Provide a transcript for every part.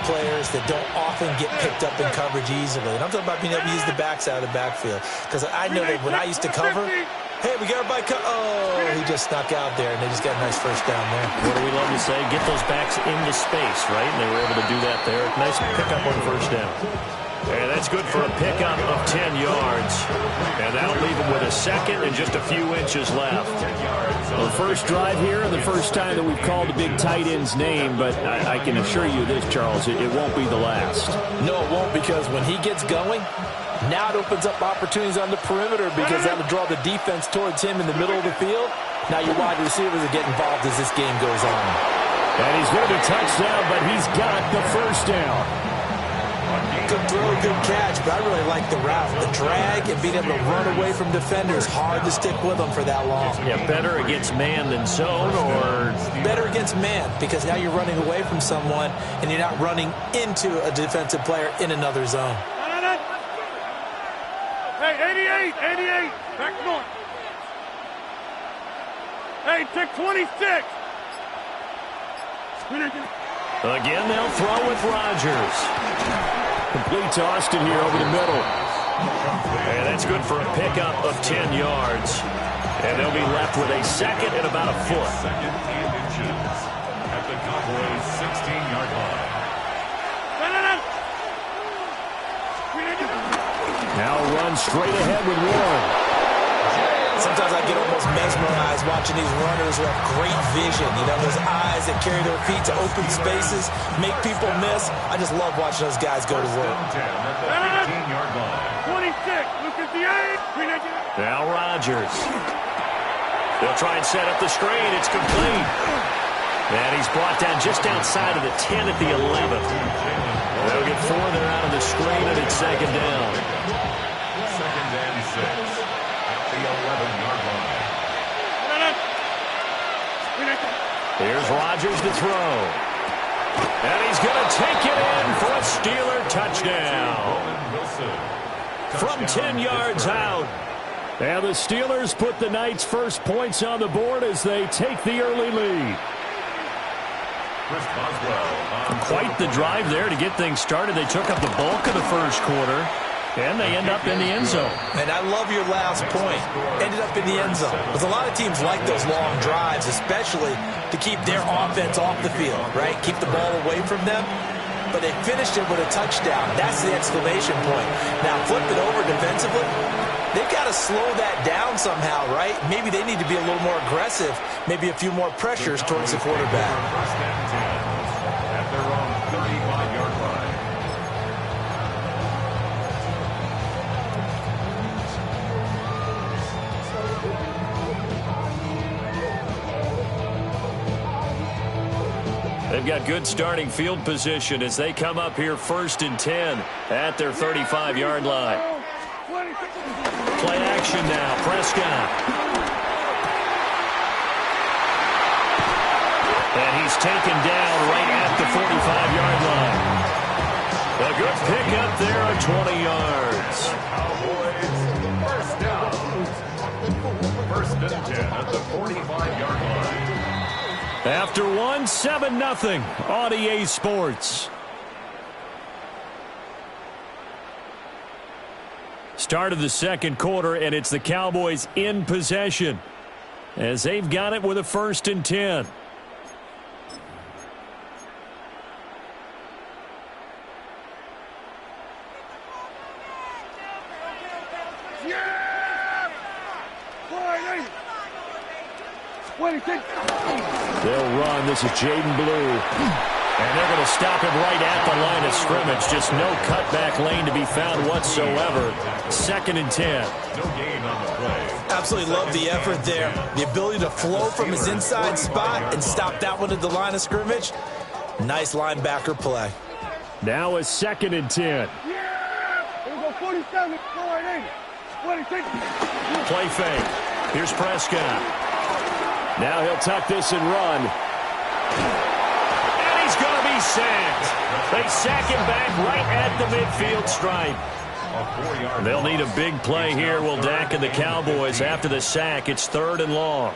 players that don't often get picked up in coverage easily. And I'm talking about being able to use the backside of the backfield. Because I know that when I used to cover, hey, we got everybody oh, he just snuck out there, and they just got a nice first down there. What do we love to say? Get those backs into space, right? And they were able to do that there. Nice pickup on first down. And that's good for a pickup of 10 yards. And that'll leave him with a second and just a few inches left. Well, the first drive here and the first time that we've called the big tight end's name, but I can assure you this, Charles, it won't be the last. No, it won't, because when he gets going, now it opens up opportunities on the perimeter because that'll draw the defense towards him in the middle of the field. Now your wide receivers will get involved as this game goes on. And he's going to be touchdown, but he's got the first down. Good throw, good catch, but I really like the route. The drag and being able to run away from defenders, hard to stick with them for that long. Yeah, better against man than zone, or? Better against man, because now you're running away from someone and you're not running into a defensive player in another zone. Hey, 88, back north. Hey, take 26. Again, they'll throw with Rodgers. Complete to Austin here over the middle. And that's good for a pickup of 10 yards. And they'll be left with a second and about a foot. Second and inches at the Cowboys' 16-yard line. Now run straight ahead with Warren. Sometimes I get almost mesmerized watching these runners who have great vision. You know, those eyes that carry their feet to open spaces, make people miss. I just love watching those guys go to work. 15-yard line. 26, look at the 8. Now Rodgers. They'll try and set up the screen. It's complete. And he's brought down just outside of the 10 at the 11th. They'll get 4 there out of the screen, and it's second down. Second and 6 at the 11-yard line. Here's Rodgers to throw. And he's going to take it in for a Steeler touchdown. From 10 yards out. And the Steelers put the Knights' first points on the board as they take the early lead. Quite the drive there to get things started. They took up the bulk of the first quarter, and they end up in the end zone. And I love your last point. Ended up in the end zone. Because a lot of teams like those long drives, especially to keep their offense off the field, right? Keep the ball away from them. But they finished it with a touchdown. That's the exclamation point. Now, flip it over defensively. They've got to slow that down somehow, right? Maybe they need to be a little more aggressive. Maybe a few more pressures towards the quarterback. First and 10 at their own 35-yard line. They've got good starting field position as they come up here first and 10 at their 35-yard line. Play action now, Prescott. And he's taken down right at the 45-yard line. A good pickup there of 20 yards. Cowboys, first down. First and 10 at the 45-yard line. After one, 7-0 on EA Sports. Start of the second quarter, and it's the Cowboys in possession as they've got it with a first and 10. They'll run. This is Jaden Blue. And they're going to stop him right at the line of scrimmage. Just no cutback lane to be found whatsoever. Second and 10. No gain on the play. Absolutely love the effort there. The ability to flow from his inside spot and stop that one at the line of scrimmage. Nice linebacker play. Now a second and 10. Play fake. Here's Prescott. Now he'll tuck this and run. And he's going to be sacked. They sack him back right at the midfield stripe. They'll need a big play here, will Dak and the Cowboys. After the sack, it's 3rd and long.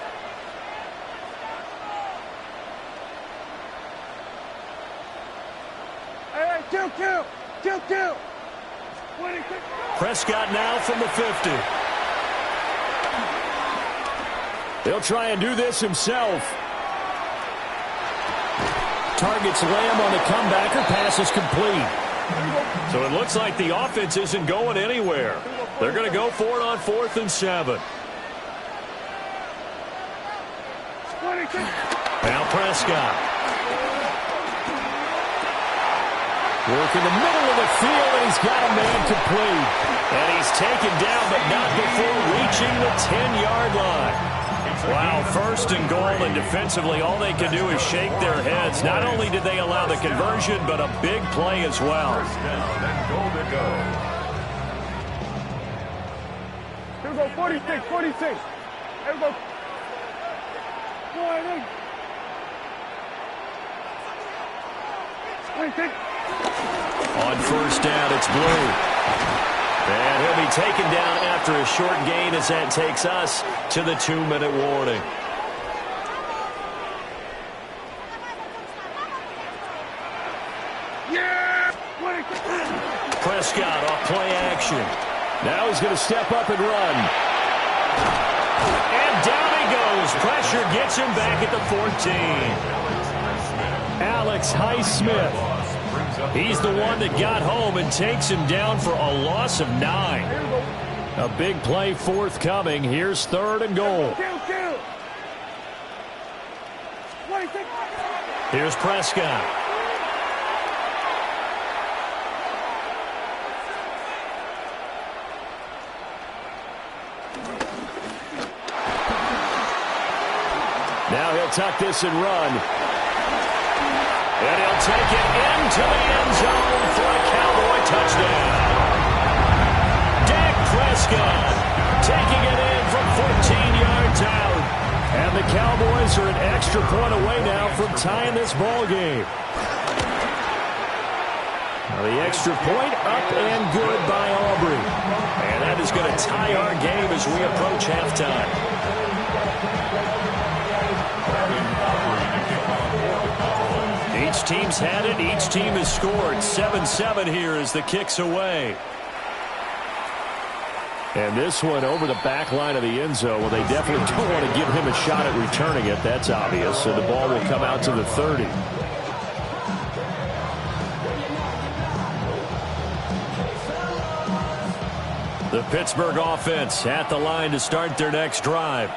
Hey, Two. 26. Prescott now from the 50. He'll try and do this himself. Targets Lamb on the comeback. Her pass is complete. So it looks like the offense isn't going anywhere. They're going to go for it on 4th and 7. 26. Now Prescott. Work in the middle of the field, and he's got a man complete. And he's taken down, but not before reaching the 10-yard line. Wow, 1st and goal, and defensively all they can do is shake their heads. Not only did they allow the conversion, but a big play as well. First down and goal to go. Here we go, 46. Here we go. 26. On 1st down, it's Blue. And he'll be taken down after a short gain as that takes us to the 2-minute warning. Yeah! Prescott off play action. Now he's going to step up and run. And down he goes. Pressure gets him back at the 14. Alex Highsmith. He's the one that got home and takes him down for a loss of 9. A big play forthcoming. Here's 3rd and goal. Kill. 26. Here's Prescott. Now he'll tuck this and run. And he'll take it into the end zone for a Cowboy touchdown. Dak Prescott taking it in from 14 yards out. And the Cowboys are an extra point away now from tying this ball game. Now the extra point up and good by Aubrey. And that is going to tie our game as we approach halftime. Each team's had it. Each team has scored. 7-7 here as the kick's away. And this one over the back line of the end zone. Well, they definitely don't want to give him a shot at returning it. That's obvious. So the ball will come out to the 30. The Pittsburgh offense at the line to start their next drive.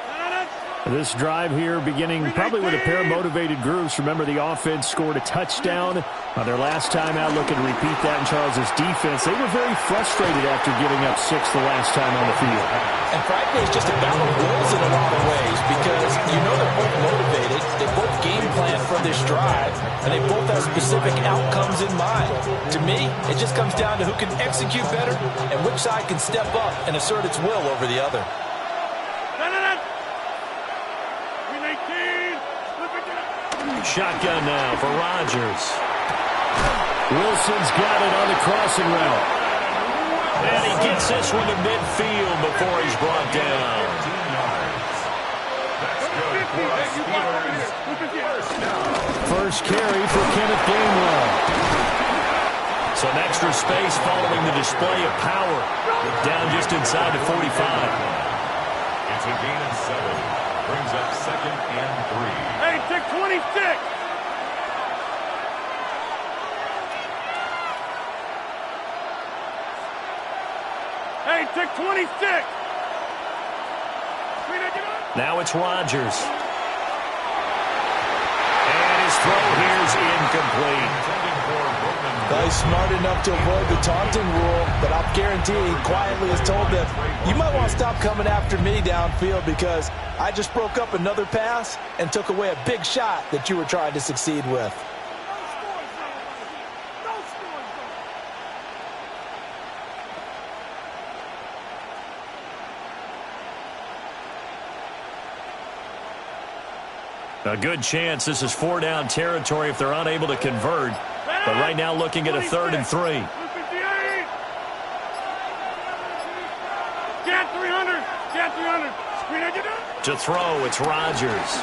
This drive here beginning probably with a pair of motivated groups. Remember, the offense scored a touchdown their last time out, looking to repeat that in Charles's defense. They were very frustrated after giving up 6 the last time on the field. And frankly, it's just a battle of wills in a lot of ways because you know they're both motivated. They both game plan for this drive, and they both have specific outcomes in mind. To me, it just comes down to who can execute better and which side can step up and assert its will over the other. Shotgun now for Rodgers. Wilson's got it on the crossing route. And he gets this one to midfield before he's brought down. First carry for Kenneth Gainwell. Some extra space following the display of power. Down just inside the 45. It's a gain of 7. Brings up 2nd and 3. Hey, take 26. Hey, take 26. Now it's Rodgers. And his throw here's incomplete. He's smart enough to avoid the taunting rule, but I'll guarantee he quietly has told them, you might want to stop coming after me downfield because I just broke up another pass and took away a big shot that you were trying to succeed with. A good chance this is 4-down territory if they're unable to convert. But right now looking at a 3rd and 3. Get 300. Get 300. To throw, it's Rodgers.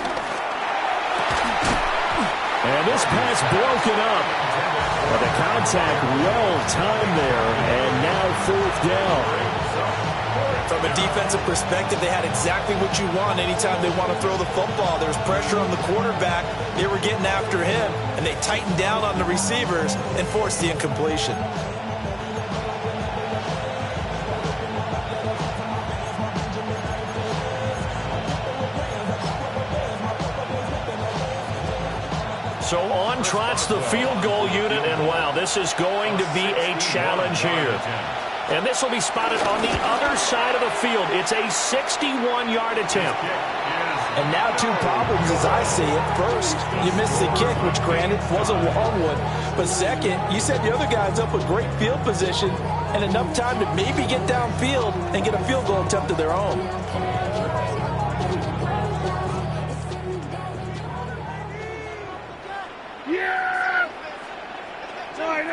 And this pass broken up. But the contact well-timed there, and now 4th down. From a defensive perspective, they had exactly what you want anytime they want to throw the football. There was pressure on the quarterback. They were getting after him, and they tightened down on the receivers and forced the incompletion. So on trots the field goal unit, and wow, this is going to be a challenge here. And this will be spotted on the other side of the field. It's a 61-yard attempt. And now 2 problems as I see it. First, you missed the kick, which granted was a long one. But second, you set the other guys up with great field position and enough time to maybe get downfield and get a field goal attempt of their own. Yeah! Sorry,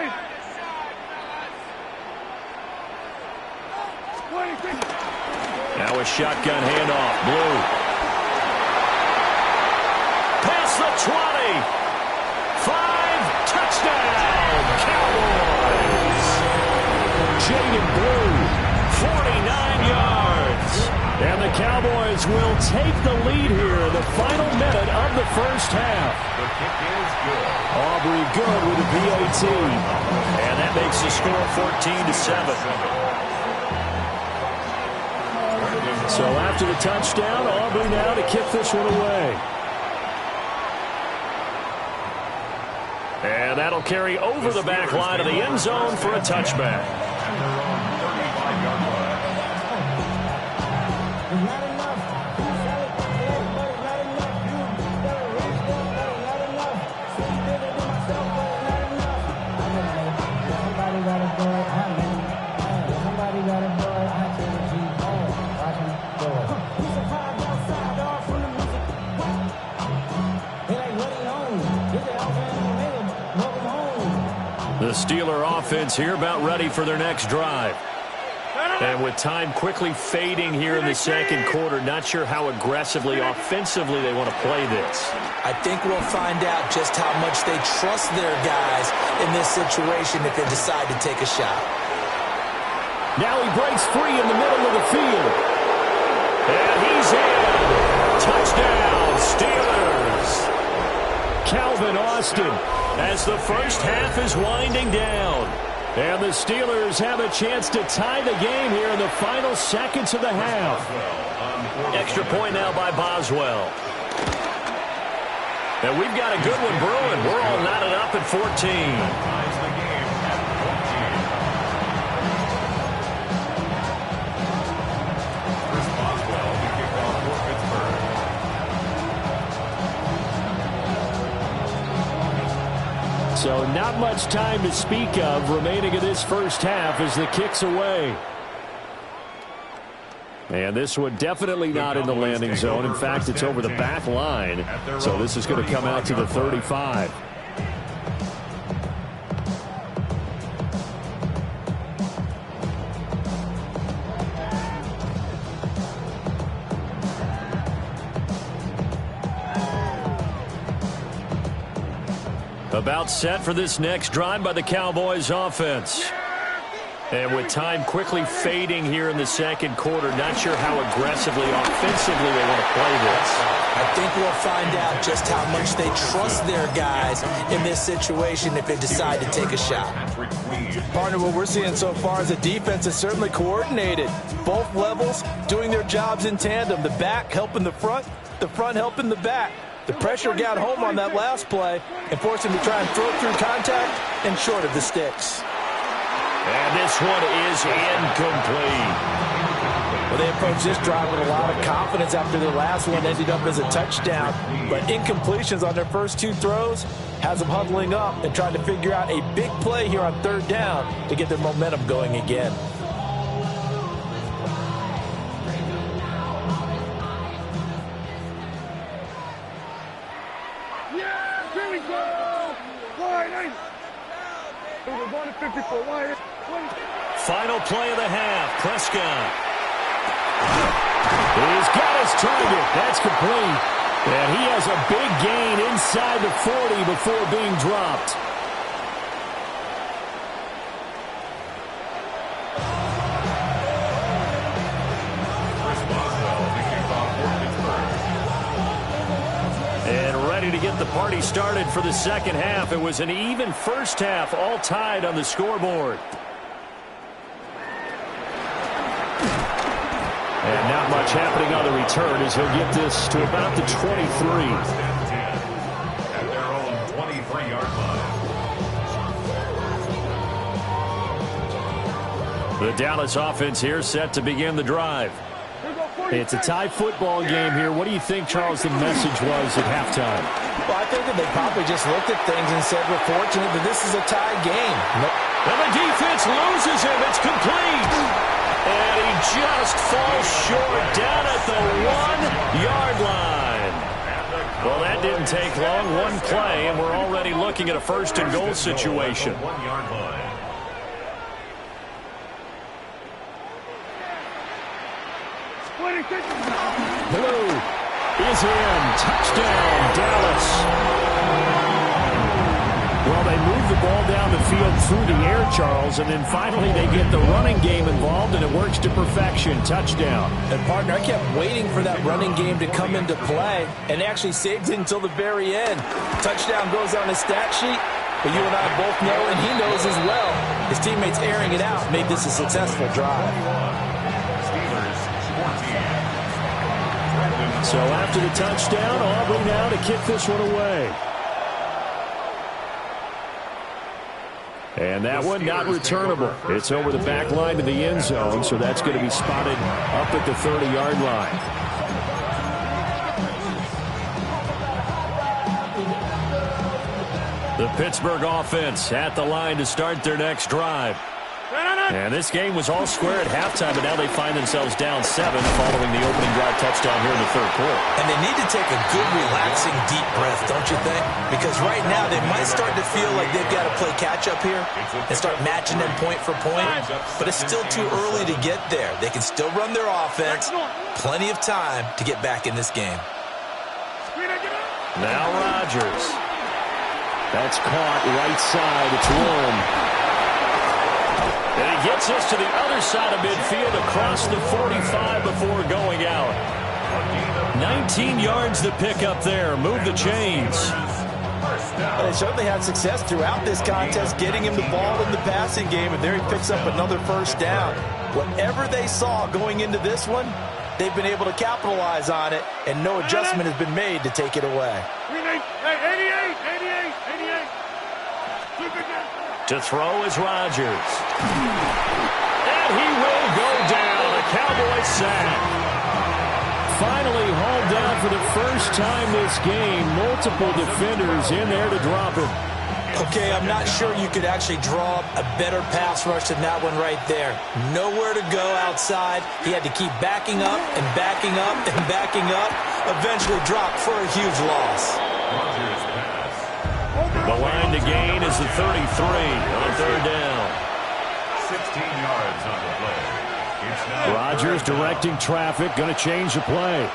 Now a shotgun handoff. Blue. Past the 20. 5. Touchdown. Cowboys. Jaden Blue, 49 yards. And the Cowboys will take the lead here in the final minute of the first half. The kick is good. Aubrey good with a PAT. And that makes the score 14-7. So after the touchdown, Aubrey now to kick this one away. And that'll carry over the back line of the end zone for a touchback. And they're on 35-yard line. The Steeler offense here about ready for their next drive. And with time quickly fading here in the second quarter, not sure how aggressively, offensively they want to play this. I think we'll find out just how much they trust their guys in this situation if they decide to take a shot. Now he breaks free in the middle of the field. And he's in. Touchdown, Steelers. Calvin Austin, as the first half is winding down. And the Steelers have a chance to tie the game here in the final seconds of the half. Extra point now by Boswell. And we've got a good one brewing. We're all knotted up at 14. Ties the game at 14. Chris Boswell to kick off for Pittsburgh. So not much time to speak of remaining in this first half as the kick's away. And this one definitely not in the landing zone. In fact, it's over the back line. So this is going to come out to the 35. About set for this next drive by the Cowboys offense. And with time quickly fading here in the second quarter, not sure how aggressively, offensively they want to play this. I think we'll find out just how much they trust their guys in this situation if they decide to take a shot. Partner, what we're seeing so far is the defense is certainly coordinated. Both levels doing their jobs in tandem. The back helping the front helping the back. The pressure got home on that last play and forced him to try and throw through contact and short of the sticks. And this one is incomplete. Well, they approached this drive with a lot of confidence after their last one ended up as a touchdown. But incompletions on their first 2 throws has them huddling up and trying to figure out a big play here on 3rd down to get their momentum going again. Final play of the half. Prescott. He's got his target. That's complete. And he has a big gain inside the 40 before being dropped. And ready to get the party started for the second half. It was an even first half, all tied on the scoreboard. And not much happening on the return as he'll get this to about the 23. At their own 23-yard line. The Dallas offense here set to begin the drive. It's a tie football game here. What do you think, Charles, the message was at halftime? Well, I think that they probably just looked at things and said, we're fortunate that this is a tie game. And the defense loses him. It's complete. And he just falls short down at the 1-yard line. Well, that didn't take long. One play, and we're already looking at a first-and-goal situation. 1-yard line. Blue is in. Touchdown, Dallas. Well, they move the ball down the field through the air, Charles, and then finally they get the running game involved, and it works to perfection. Touchdown. And, partner, I kept waiting for that running game to come into play and actually saved it until the very end. Touchdown goes on his stat sheet, but you and I both know, and he knows as well, his teammates airing it out made this a successful drive. So after the touchdown, Aubrey now to kick this one away. And that one not returnable. It's over the back line to the end zone, so that's going to be spotted up at the 30-yard line. The Pittsburgh offense at the line to start their next drive. And this game was all square at halftime, but now they find themselves down 7 following the opening drive touchdown here in the third quarter. And they need to take a good, relaxing, deep breath, don't you think? Because right now they might start to feel like they've got to play catch-up here and start matching them point for point, but it's still too early to get there. They can still run their offense. Plenty of time to get back in this game. Now Rodgers. That's caught right side. It's Warren. And he gets us to the other side of midfield across the 45 before going out. 19 yards to pick up there. Move the chains. They certainly had success throughout this contest getting him the ball in the passing game, and there he picks up another first down. Whatever they saw going into this one, they've been able to capitalize on it, and no adjustment has been made to take it away. 88. To throw is Rodgers. And he will go down. A Cowboy sack. Finally hauled down for the first time this game. Multiple defenders in there to drop him. Okay, I'm not sure you could actually draw a better pass rush than that one right there. Nowhere to go outside. He had to keep backing up and backing up and backing up. Eventually dropped for a huge loss. The line to gain is the 33 on third down. 16 yards on the play. Rodgers directing traffic, going to change the play.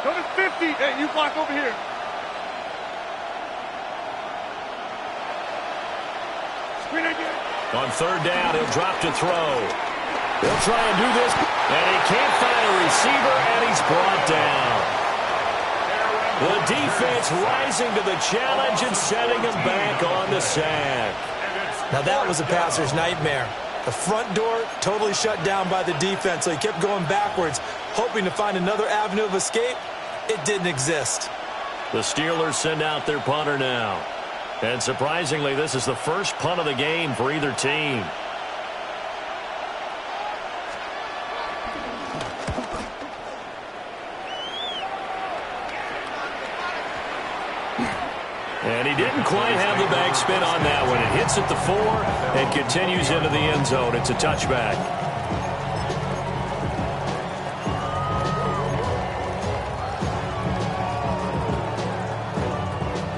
Go to 50. Hey, you block over here. Screen again. On third down, he'll drop to throw. He'll try and do this, and he can't find a receiver, and he's brought down. The defense rising to the challenge and setting him back on the sack. Now that was a passer's nightmare. The front door totally shut down by the defense, so he kept going backwards, hoping to find another avenue of escape. It didn't exist. The Steelers send out their punter now. And surprisingly, this is the first punt of the game for either team. And he didn't quite have the backspin on that one. It hits at the 4 and continues into the end zone. It's a touchback.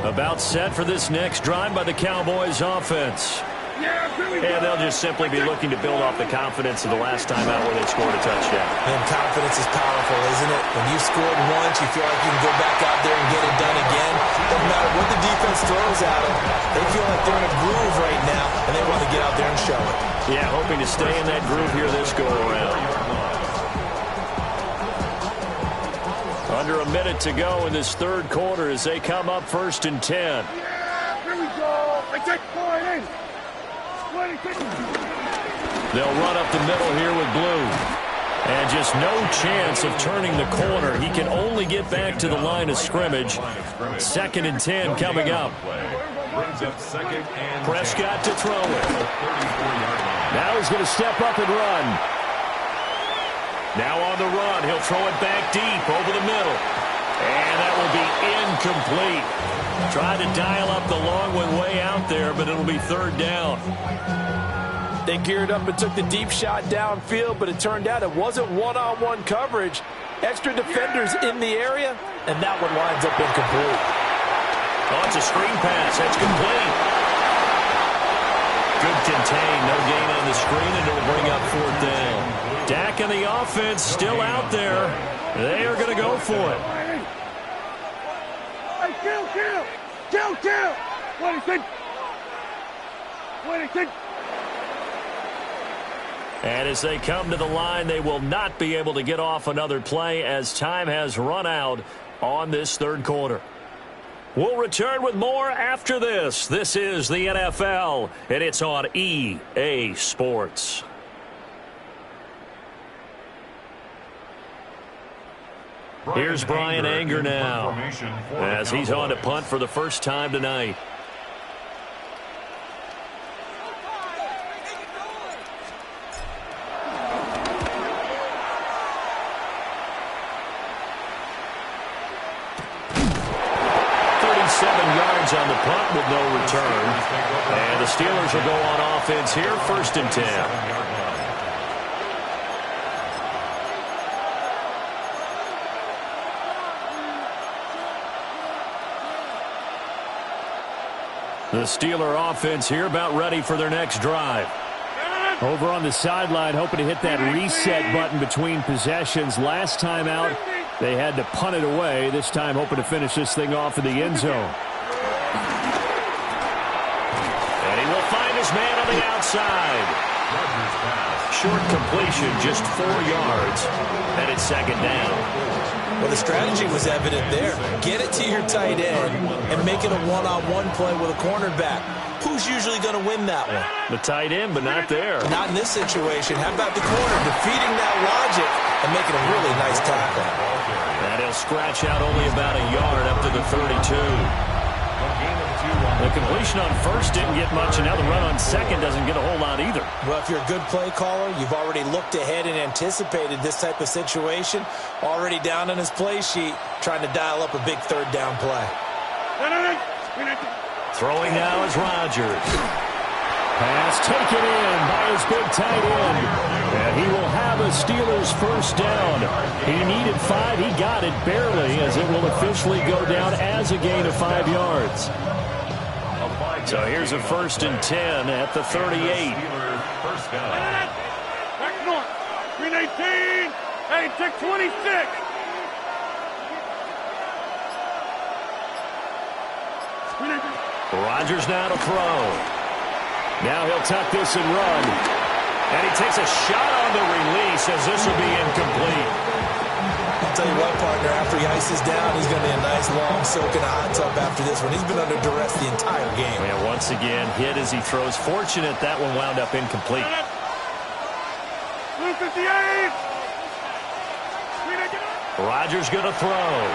About set for this next drive by the Cowboys offense. And they'll just simply be looking to build off the confidence of the last time out where they scored a touchdown. And confidence is powerful, isn't it? When you scored once, you feel like you can go back out there and get it done again. Doesn't matter what the defense throws at them. They feel like they're in a groove right now, and they want to get out there and show it. Yeah, hoping to stay in that groove here this go-around. Under a minute to go in this third quarter as they come up 1st and 10. Yeah, here we go. I take point in. They'll run up the middle here with Blue. And just no chance of turning the corner. He can only get back to the line of scrimmage. 2nd and 10 coming up. Prescott to throw it. Now he's going to step up and run. Now on the run, he'll throw it back deep over the middle. And that will be incomplete. Tried to dial up the long one way out there, but it'll be 3rd down. They geared up and took the deep shot downfield, but it turned out it wasn't one-on-one coverage. Extra defenders in the area, and that one winds up incomplete. Oh, it's a screen pass. That's complete. Good contain. No gain on the screen, and it'll bring up 4th down. Dak and the offense still out there. They are going to go for it. Hey, kill! What is it? And as they come to the line, they will not be able to get off another play as time has run out on this third quarter. We'll return with more after this. This is the NFL, and it's on EA Sports. Here's Brian Anger now as he's on to punt for the first time tonight. On the punt with no return. And the Steelers will go on offense here, 1st and 10. The Steeler offense here about ready for their next drive. Over on the sideline, hoping to hit that reset button between possessions. Last time out, they had to punt it away. This time hoping to finish this thing off in the end zone. And he will find his man on the outside. Short completion, just 4 yards. And it's 2nd down. Well, the strategy was evident there. Get it to your tight end and make it a one-on-one play with a cornerback. Who's usually going to win that one? The tight end, but not there. Not in this situation. How about the corner defeating that logic and making a really nice tackle? And he'll scratch out only about a yard up to the 32. The completion on 1st didn't get much, and now the run on 2nd doesn't get a whole lot either. Well, if you're a good play caller, you've already looked ahead and anticipated this type of situation. Already down on his play sheet, trying to dial up a big 3rd down play. Throwing now is Rodgers. Pass taken in by his big tight end. And he will have a Steelers 1st down. He needed 5. He got it barely, as it will officially go down as a gain of 5 yards. So here's a 1st and 10 at the 38. Back north. 318. Hey, check 26. Rodgers now to throw. Now he'll tuck this and run. And he takes a shot on the release as this will be incomplete. I'll tell you what, partner, after he ices down, he's going to be a nice, long soak in a hot tub after this one. He's been under duress the entire game. And once again, hit as he throws. Fortunate that one wound up incomplete. 258. Rodgers going to throw.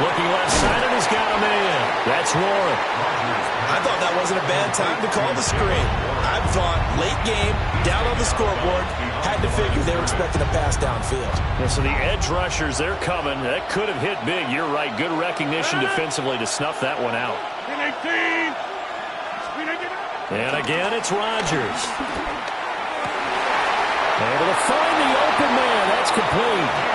Looking left side, and he's got him in. That's Warren. I thought that wasn't a bad time to call the screen. I thought late game, down on the scoreboard, had to figure they were expecting a pass downfield. Yeah, so the edge rushers, they're coming. That could have hit big. You're right. Good recognition defensively to snuff that one out. 318. And again, it's Rodgers. Able to find the open man. That's complete.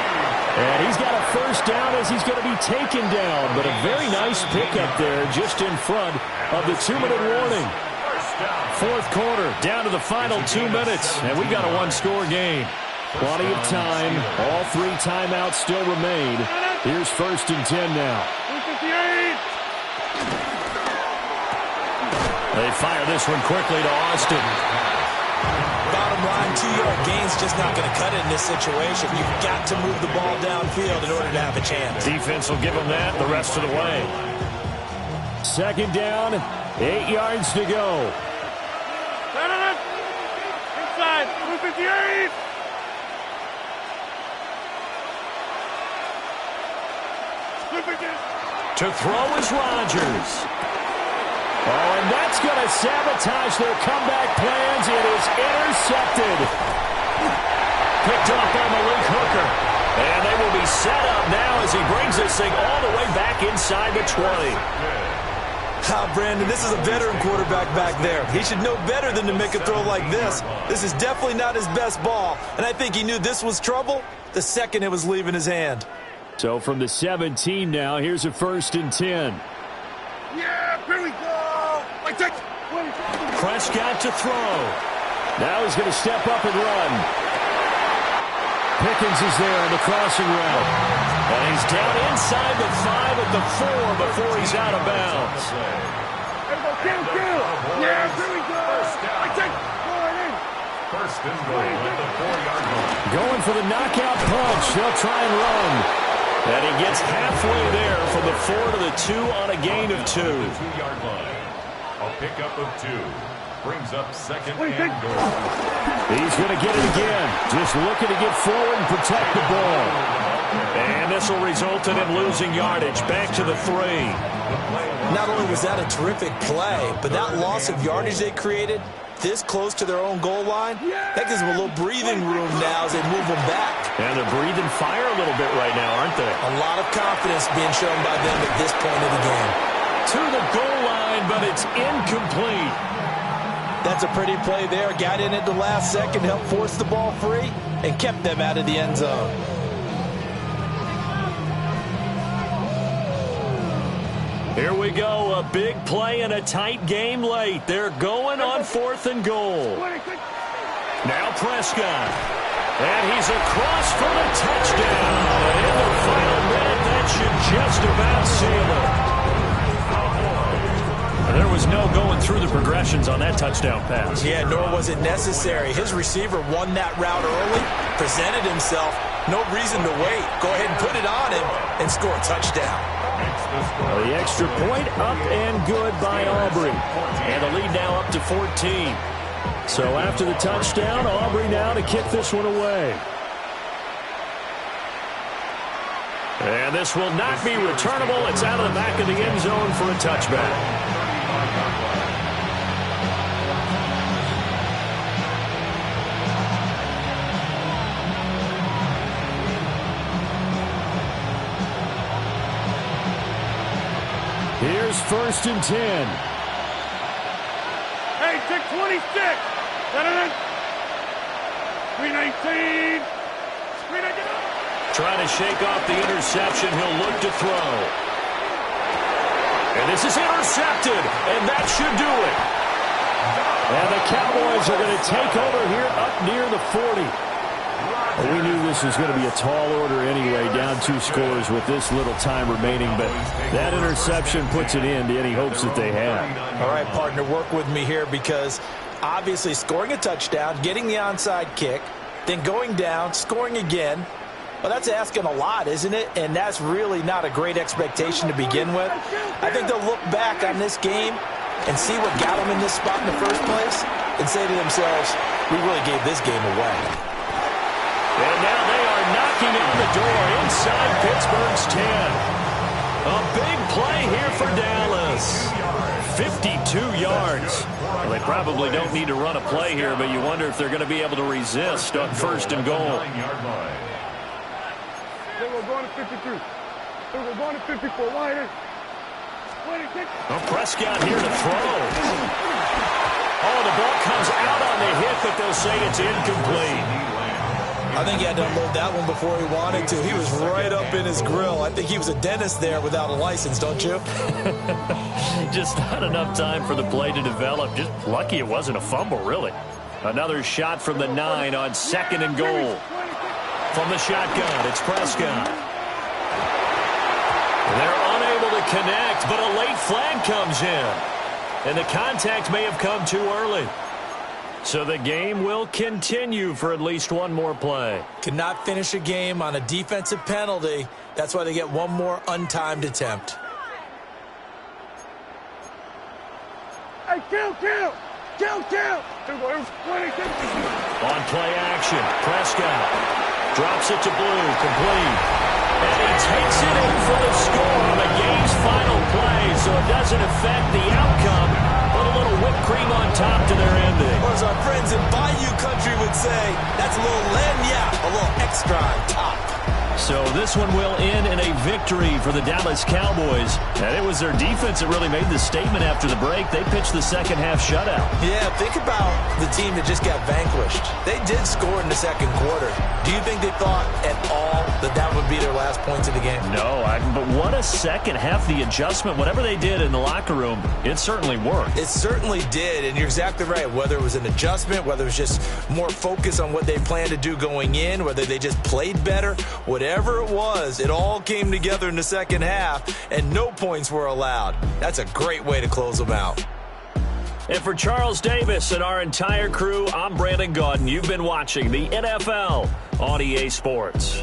And he's got a 1st down as he's going to be taken down. But a very nice pickup there just in front of the 2-minute warning. Fourth quarter, down to the final 2 minutes, and we got a one-score game. Plenty of time. All 3 timeouts still remain. Here's 1st and 10 now. They fire this one quickly to Austin. Bottom line, 2-yard gain's just not going to cut it in this situation. You've got to move the ball downfield in order to have a chance. Defense will give them that the rest of the way. 2nd down, 8 yards to go. Inside, 258. To throw is Rodgers. Oh, and that's going to sabotage their comeback plans. It is intercepted. Picked off by Malik Hooker. And they will be set up now as he brings this thing all the way back inside the 20. Brandon, this is a veteran quarterback back there. He should know better than to make a throw like this. This is definitely not his best ball. And I think he knew this was trouble the second it was leaving his hand. So from the 17 now, here's a 1st and 10. Yeah, here we go. Prescott to throw. Now he's going to step up and run. Pickens is there on the crossing route. And he's down inside the 5 at the 4 before he's out of bounds. Yeah, here we go. First and goal at the 4-yard line. Going for the knockout punch. They'll try and run. And he gets halfway there from the 4 to the 2 on a gain of 2. The 2-yard line. A pickup of 2. Brings up 2nd and goal. He's going to get it again. Just looking to get forward and protect the ball. And this will result in him losing yardage. Back to the 3. Not only was that a terrific play, but that loss of yardage they created this close to their own goal line, that gives them a little breathing room now as they move them back. And they're breathing fire a little bit right now, aren't they? A lot of confidence being shown by them at this point of the game. To the goal line, but it's incomplete. That's a pretty play there. Got in at the last second, helped force the ball free, and kept them out of the end zone. Here we go, a big play and a tight game late. They're going on 4th and goal. Now Prescott. And he's across for the touchdown. And in the final minute, that should just about seal it. There was no going through the progressions on that touchdown pass. Yeah, nor was it necessary. His receiver won that route early, presented himself. No reason to wait. Go ahead and put it on him and score a touchdown. The extra point up and good by Aubrey. And the lead now up to 14. So after the touchdown, Aubrey now to kick this one away. And this will not be returnable. It's out of the back of the end zone for a touchback. Here's 1st and 10. Hey, take 26. 319. Trying to shake off the interception. He'll look to throw. And this is intercepted. And that should do it. And the Cowboys are going to take over here up near the 40. We knew this was going to be a tall order anyway, down 2 scores with this little time remaining, but that interception puts an end to any hopes that they had. All right, partner, work with me here because obviously scoring a touchdown, getting the onside kick, then going down, scoring again, well, that's asking a lot, isn't it? And that's really not a great expectation to begin with. I think they'll look back on this game and see what got them in this spot in the first place and say to themselves, we really gave this game away. And now they are knocking on the door inside Pittsburgh's 10. A big play here for Dallas. 52 yards. Well, they probably don't need to run a play here, but you wonder if they're going to be able to resist on 1st and goal. We're going to 53. We're going to 54. Why is 26? Well, Prescott here to throw. Oh, the ball comes out on the hit, but they'll say it's incomplete. I think he had to unload that one before he wanted to. He was right up in his grill. I think he was a dentist there without a license, don't you? just not enough time for the play to develop. Just lucky it wasn't a fumble, really. Another shot from the 9 on 2nd and goal. From the shotgun, it's Prescott. They're unable to connect, but a late flag comes in. And the contact may have come too early. So the game will continue for at least one more play. Cannot finish a game on a defensive penalty. That's why they get one more untimed attempt. Hey, kill! On play action, Prescott drops it to Blue, complete. And he takes it in for the score on the game's final play, so it doesn't affect the outcome, but a little whipped cream on top to their ending. Or as our friends in Bayou Country would say, that's a little lagniappe, a little extra on top. So this one will end in a victory for the Dallas Cowboys. And it was their defense that really made the statement after the break. They pitched the second-half shutout. Yeah, think about the team that just got vanquished. They did score in the second quarter. Do you think they thought at all that that would be their last points of the game? No, but what a second half. The adjustment, whatever they did in the locker room, it certainly worked. It certainly did, and you're exactly right. Whether it was an adjustment, whether it was just more focus on what they planned to do going in, whether they just played better, whatever it was, it all came together in the second half, and no points were allowed. That's a great way to close them out. And for Charles Davis and our entire crew, I'm Brandon Gaudin. You've been watching the NFL on EA Sports.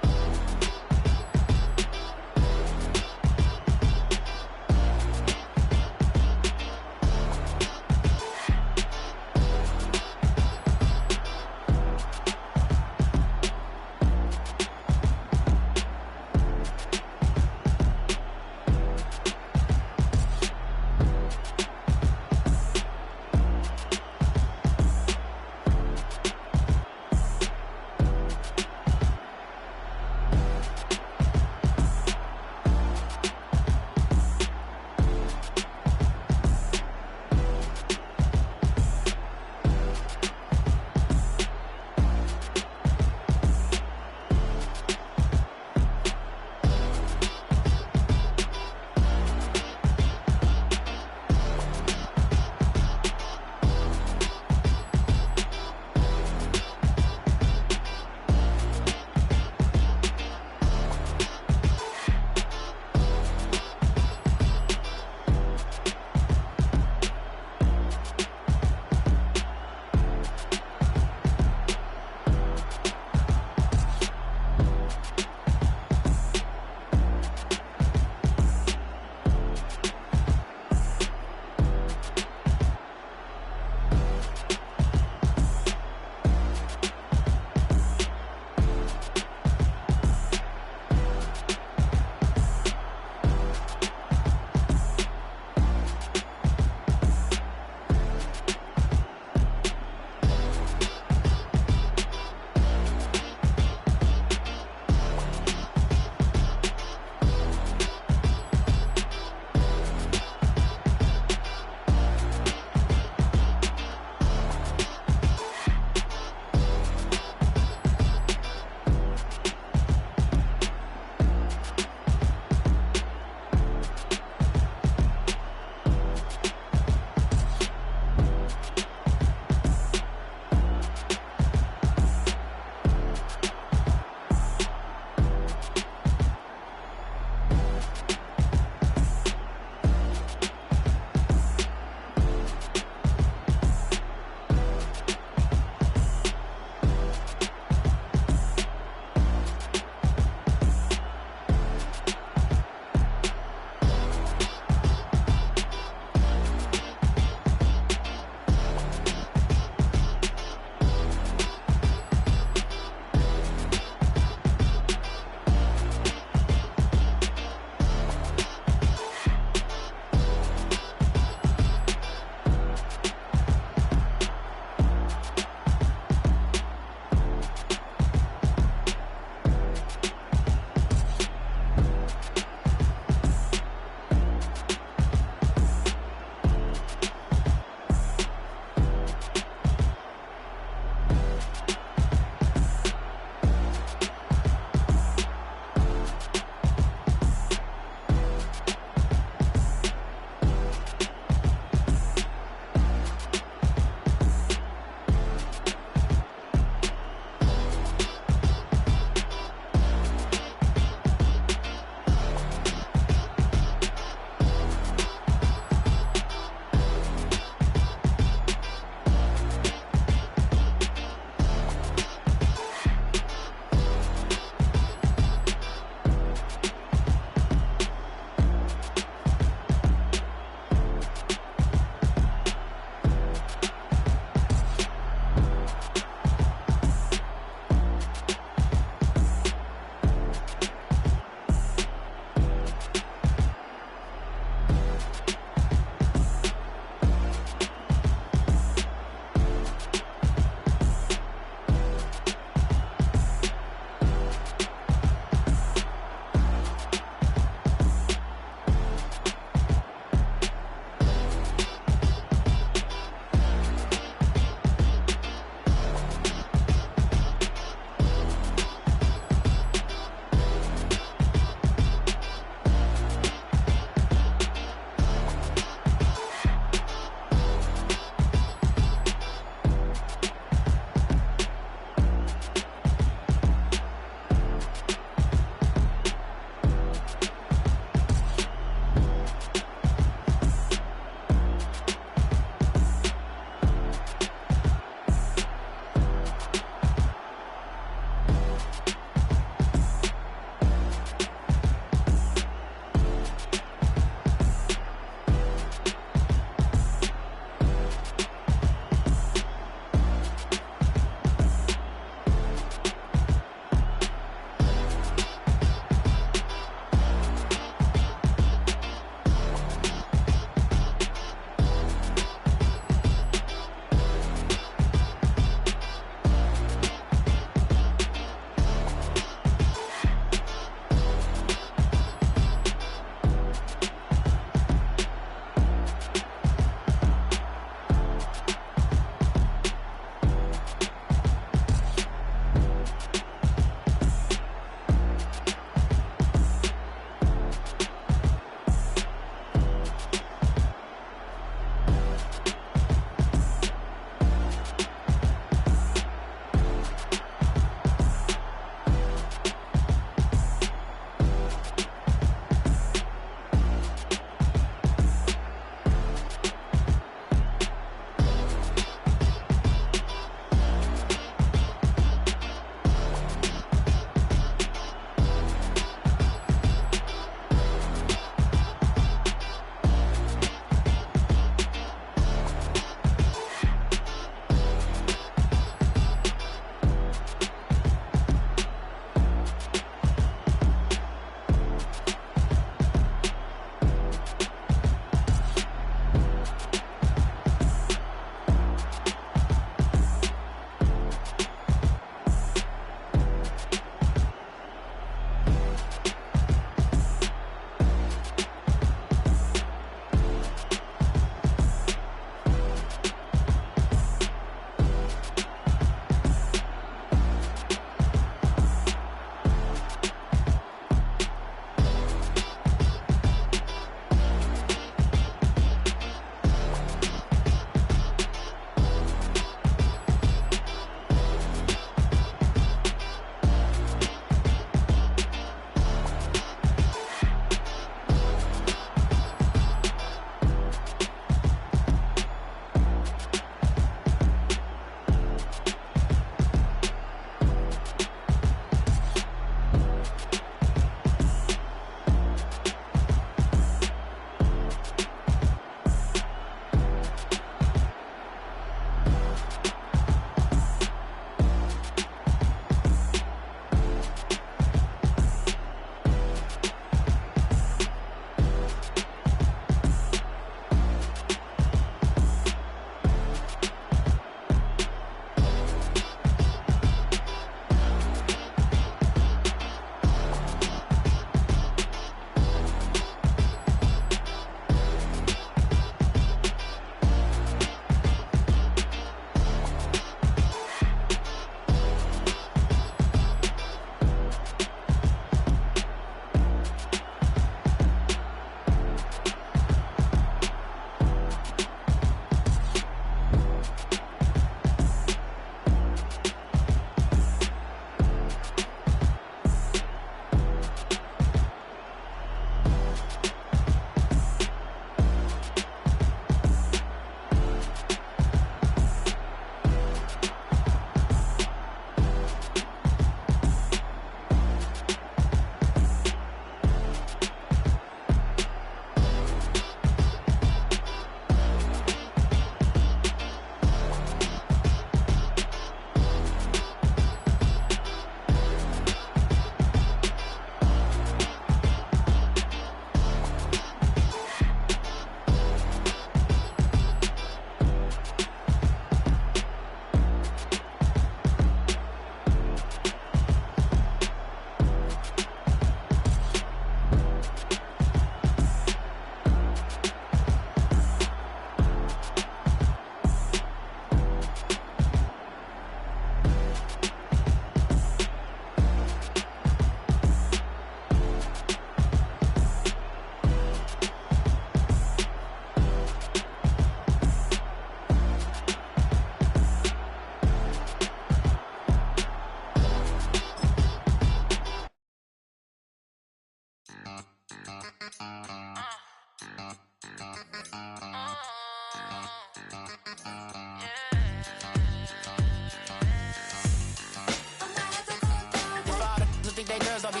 Think they girls don't be.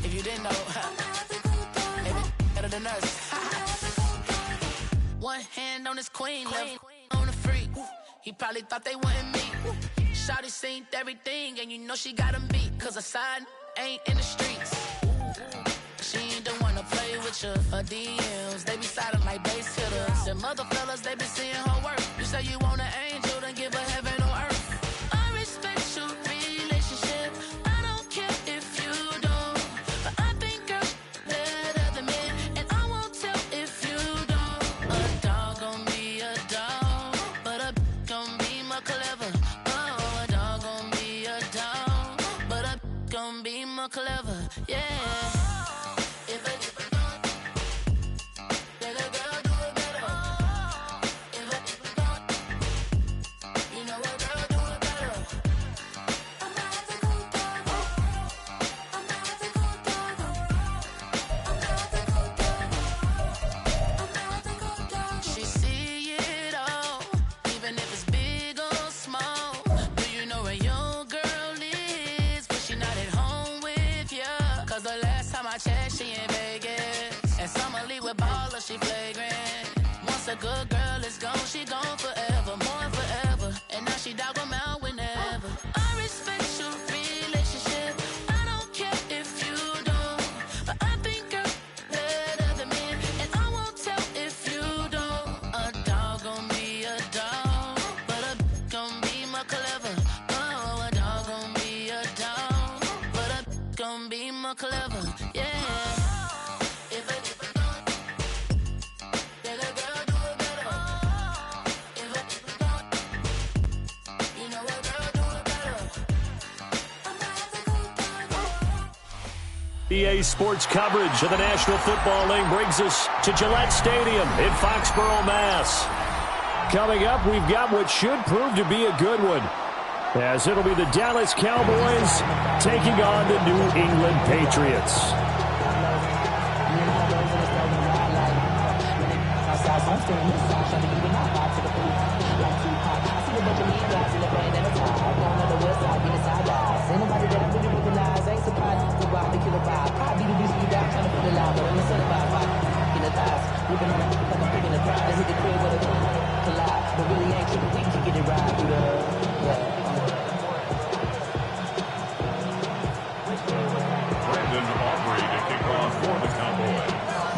If you didn't know, they be better than us. One hand on his queen, left on the freak. He probably thought they wouldn't meet. Shawty seen everything, and you know she got him beat. Cause her side ain't in the streets. She ain't the one to play with you. Her DMs, they be silent like base hitters. And mother fellas, they be seeing her work. You say you want an angel, then give her heaven on earth. I respect your relationship. I don't care if you don't. But I think girls better than men. And I won't tell if you don't. A dog gon' be a dog, but a gon' be more clever. Oh, a dog gon' be a dog, but a gon' be more clever. Yeah. She flagrant. Once a good girl is gone, she gone forever, more forever. And now she dog them out whenever. I respect your relationship. I don't care if you don't. But I think girls better than men. And I won't tell if you don't. A dog gon' be a dog, but a gon' be more clever. Oh, a dog gon' be a dog, but a gon' be more clever. Yeah. EA Sports coverage of the National Football League brings us to Gillette Stadium in Foxborough, Mass. Coming up, we've got what should prove to be a good one, as it'll be the Dallas Cowboys taking on the New England Patriots.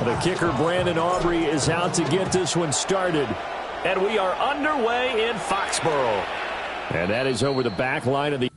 The kicker, Brandon Aubrey, is out to get this one started. And we are underway in Foxborough. And that is over the back line of the...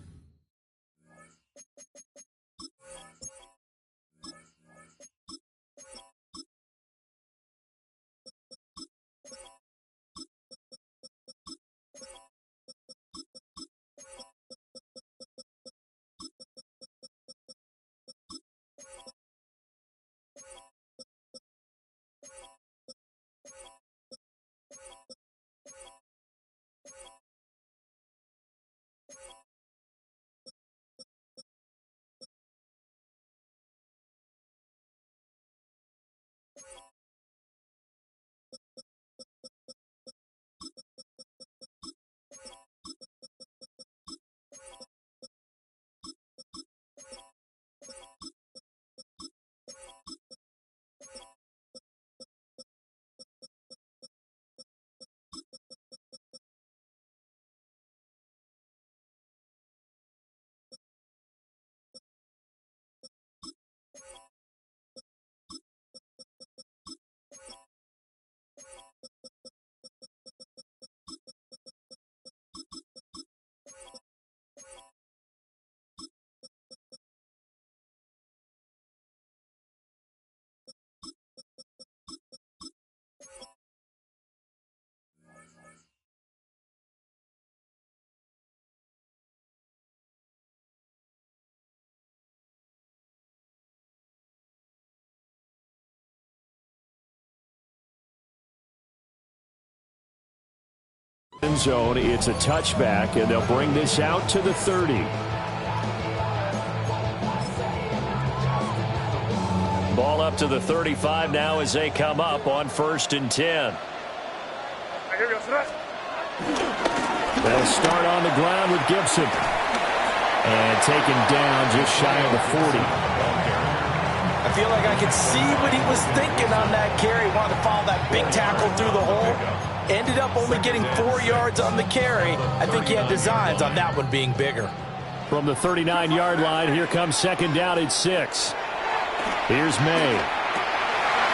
zone. It's a touchback, and they'll bring this out to the 30. Ball up to the 35 now as they come up on 1st and 10. here we go. They'll start on the ground with Gibson. And taken down just shy of the 40. I feel like I could see what he was thinking on that carry. Wanted to follow that big tackle through the hole. Ended up only getting 4 yards on the carry. I think he had designs on that one being bigger. From the 39-yard line, here comes second down at 6. Here's May.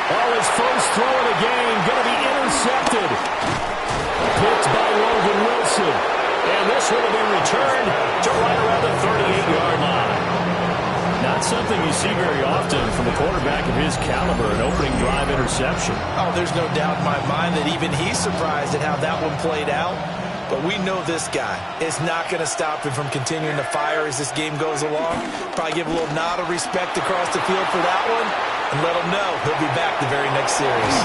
Oh, his first throw of the game, going to be intercepted. Picked by Logan Wilson. And this will have been returned to right around the 38-yard line. Not something you see very often from a quarterback of his caliber, an opening drive interception. Oh, there's no doubt in my mind that even he's surprised at how that one played out. But we know this guy is not going to stop him from continuing to fire as this game goes along. Probably give a little nod of respect across the field for that one and let him know he'll be back the very next series.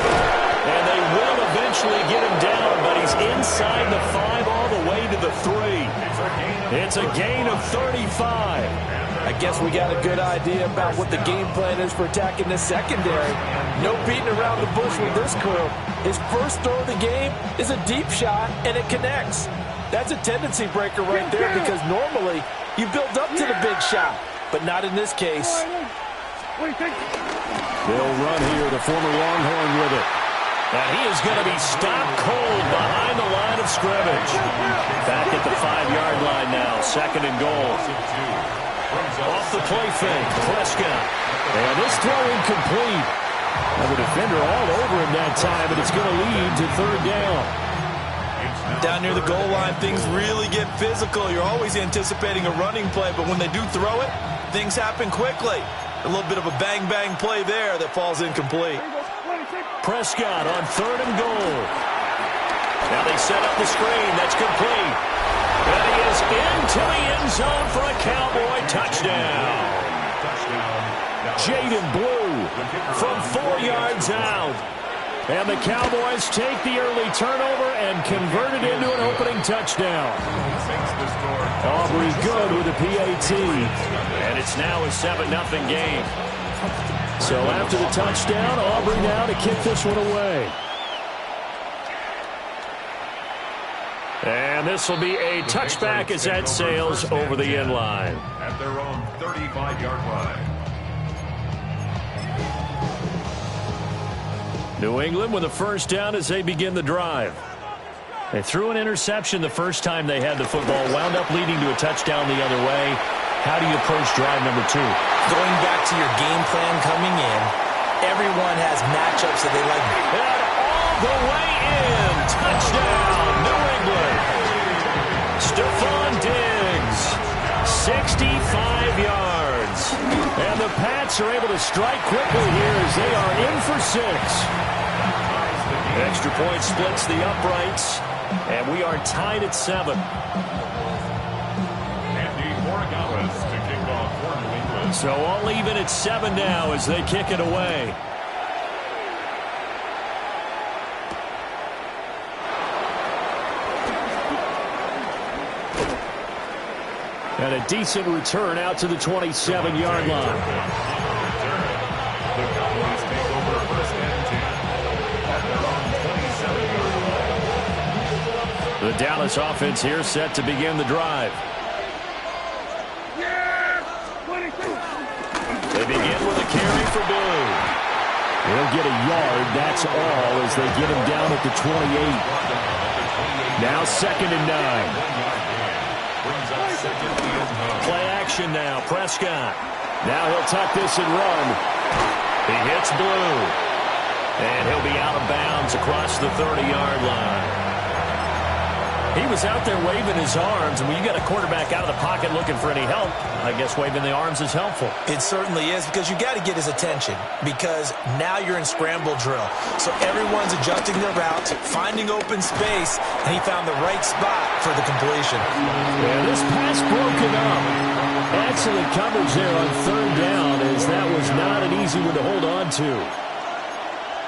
And they will eventually get him down, but he's inside the 5 all the way to the 3. It's a gain of 35. I guess we got a good idea about what the game plan is for attacking this secondary. No beating around the bush with this crew. His first throw of the game is a deep shot, and it connects. That's a tendency breaker right there because normally you build up to the big shot, but not in this case. They'll run here, the former Longhorn with it. And he is going to be stopped cold behind the line of scrimmage. Back at the 5-yard line now, second and goal. Off the play fake, Prescott. And this throw incomplete. And the defender all over him that time, and it's going to lead to third down. Down near the goal line, things really get physical. You're always anticipating a running play, but when they do throw it, things happen quickly. A little bit of a bang-bang play there that falls incomplete. Prescott on third and goal. Now they set up the screen. That's complete. And he is into the end zone for a Cowboy touchdown. Jaden Blue from 4 yards out. And the Cowboys take the early turnover and convert it into an opening touchdown. Aubrey good with a PAT. And it's now a 7-0 game. So after the touchdown, Aubrey now to kick this one away. And this will be a touchback as that sails over the end line. At their own 35-yard line. New England with a first down as they begin the drive. They threw an interception the first time they had the football, wound up leading to a touchdown the other way. How do you approach drive number 2? Going back to your game plan coming in, everyone has matchups that they like. And all the way in. Touchdown, New England. Stephon Diggs, 65 yards. And the Pats are able to strike quickly here as they are in for 6. Extra point splits the uprights, and we are tied at 7. Andy Morales to kick off for New England. So all even at 7 now as they kick it away. And a decent return out to the 27-yard line. The Cowboys take over first and 10 at their own 27-yard line. The Dallas offense here set to begin the drive. They begin with a carry for Blue. They'll get a yard, that's all, as they get him down at the 28. Now second and 9. Play action now, Prescott. Now he'll tuck this and run. He hits Blue. And he'll be out of bounds across the 30-yard line. He was out there waving his arms, and when you got a quarterback out of the pocket looking for any help, I guess waving the arms is helpful. It certainly is, because you got to get his attention, because now you're in scramble drill. So everyone's adjusting their routes, finding open space, and he found the right spot for the completion. And this pass broken up. Excellent coverage there on third down, as that was not an easy one to hold on to.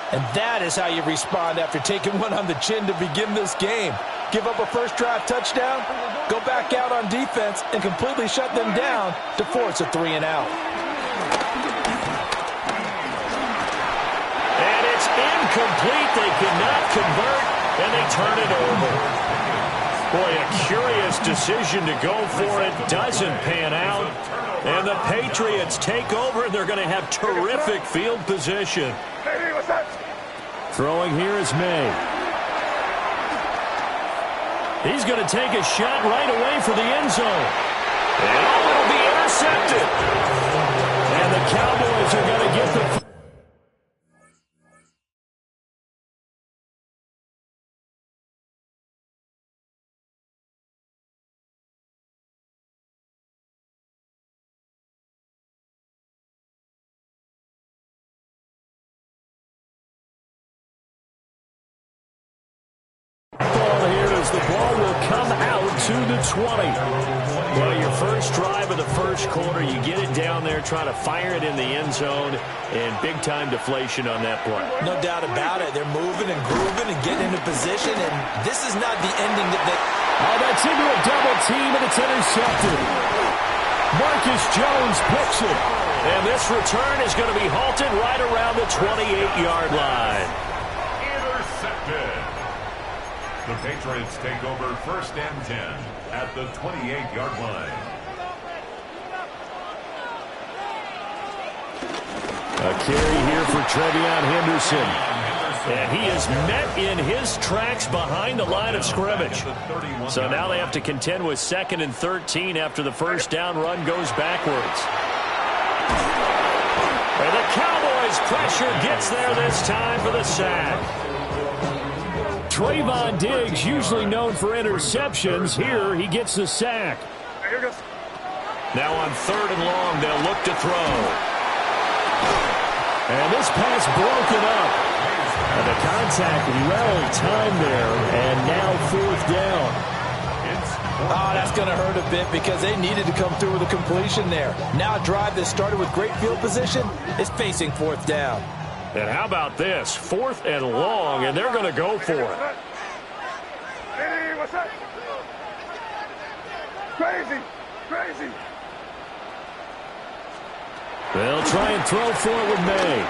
And that is how you respond after taking one on the chin to begin this game. Give up a first drive touchdown, go back out on defense, and completely shut them down to force a 3-and-out. And it's incomplete. They could not convert. and they turn it over. Boy, a curious decision to go for it. Doesn't pan out. And the Patriots take over, and they're going to have terrific field position. Throwing here is May. He's going to take a shot right away for the end zone. And it'll be intercepted. And the Cowboys are going to get the... The ball will come out to the 20. Well, your first drive of the first quarter, you get it down there, try to fire it in the end zone, and big-time deflation on that play. No doubt about it. They're moving and grooving and getting into position, and this is not the ending that they... Oh, that's into a double team, and it's intercepted. Marcus Jones picks it. And this return is going to be halted right around the 28-yard line. Intercepted. The Patriots take over 1st and 10 at the 28-yard line. A carry here for Trevion Henderson. And he is met in his tracks behind the line of scrimmage. So now they have to contend with 2nd and 13 after the first down run goes backwards. And the Cowboys' pressure gets there this time for the sack. Trayvon Diggs, usually known for interceptions. Here, he gets the sack. Now on 3rd and long, they'll look to throw. And this pass broken up. And the contact well timed there. And now 4th down. Oh, that's going to hurt a bit because they needed to come through with a completion there. Now a drive that started with great field position is facing 4th down. And how about this? 4th and long, and they're going to go for it. Hey, what's up? Crazy. They'll try and throw for it with May.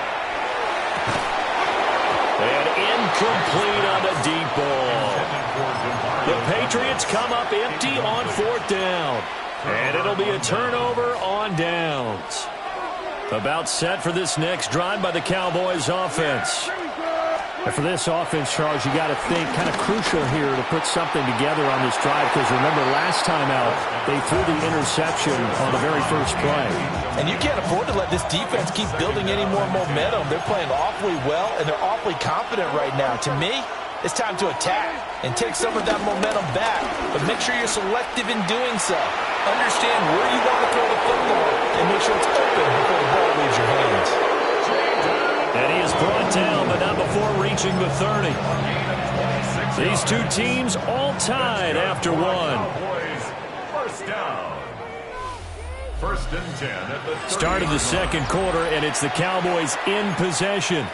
And incomplete on the deep ball. The Patriots come up empty on 4th down. And it'll be a turnover on downs. About set for this next drive by the Cowboys offense. And for this offense, Charles, you got to think kind of crucial here to put something together on this drive because remember last time out they threw the interception on the very first play. And you can't afford to let this defense keep building any more momentum. They're playing awfully well and they're awfully confident right now. To me, it's time to attack and take some of that momentum back, but make sure you're selective in doing so. Understand where you want to throw the football and make sure it's open before the ball leaves your hands. And he is brought down, but not before reaching the 30. These two teams all tied after one. First down. 1st and 10 at the start of the second quarter, and it's the Cowboys in possession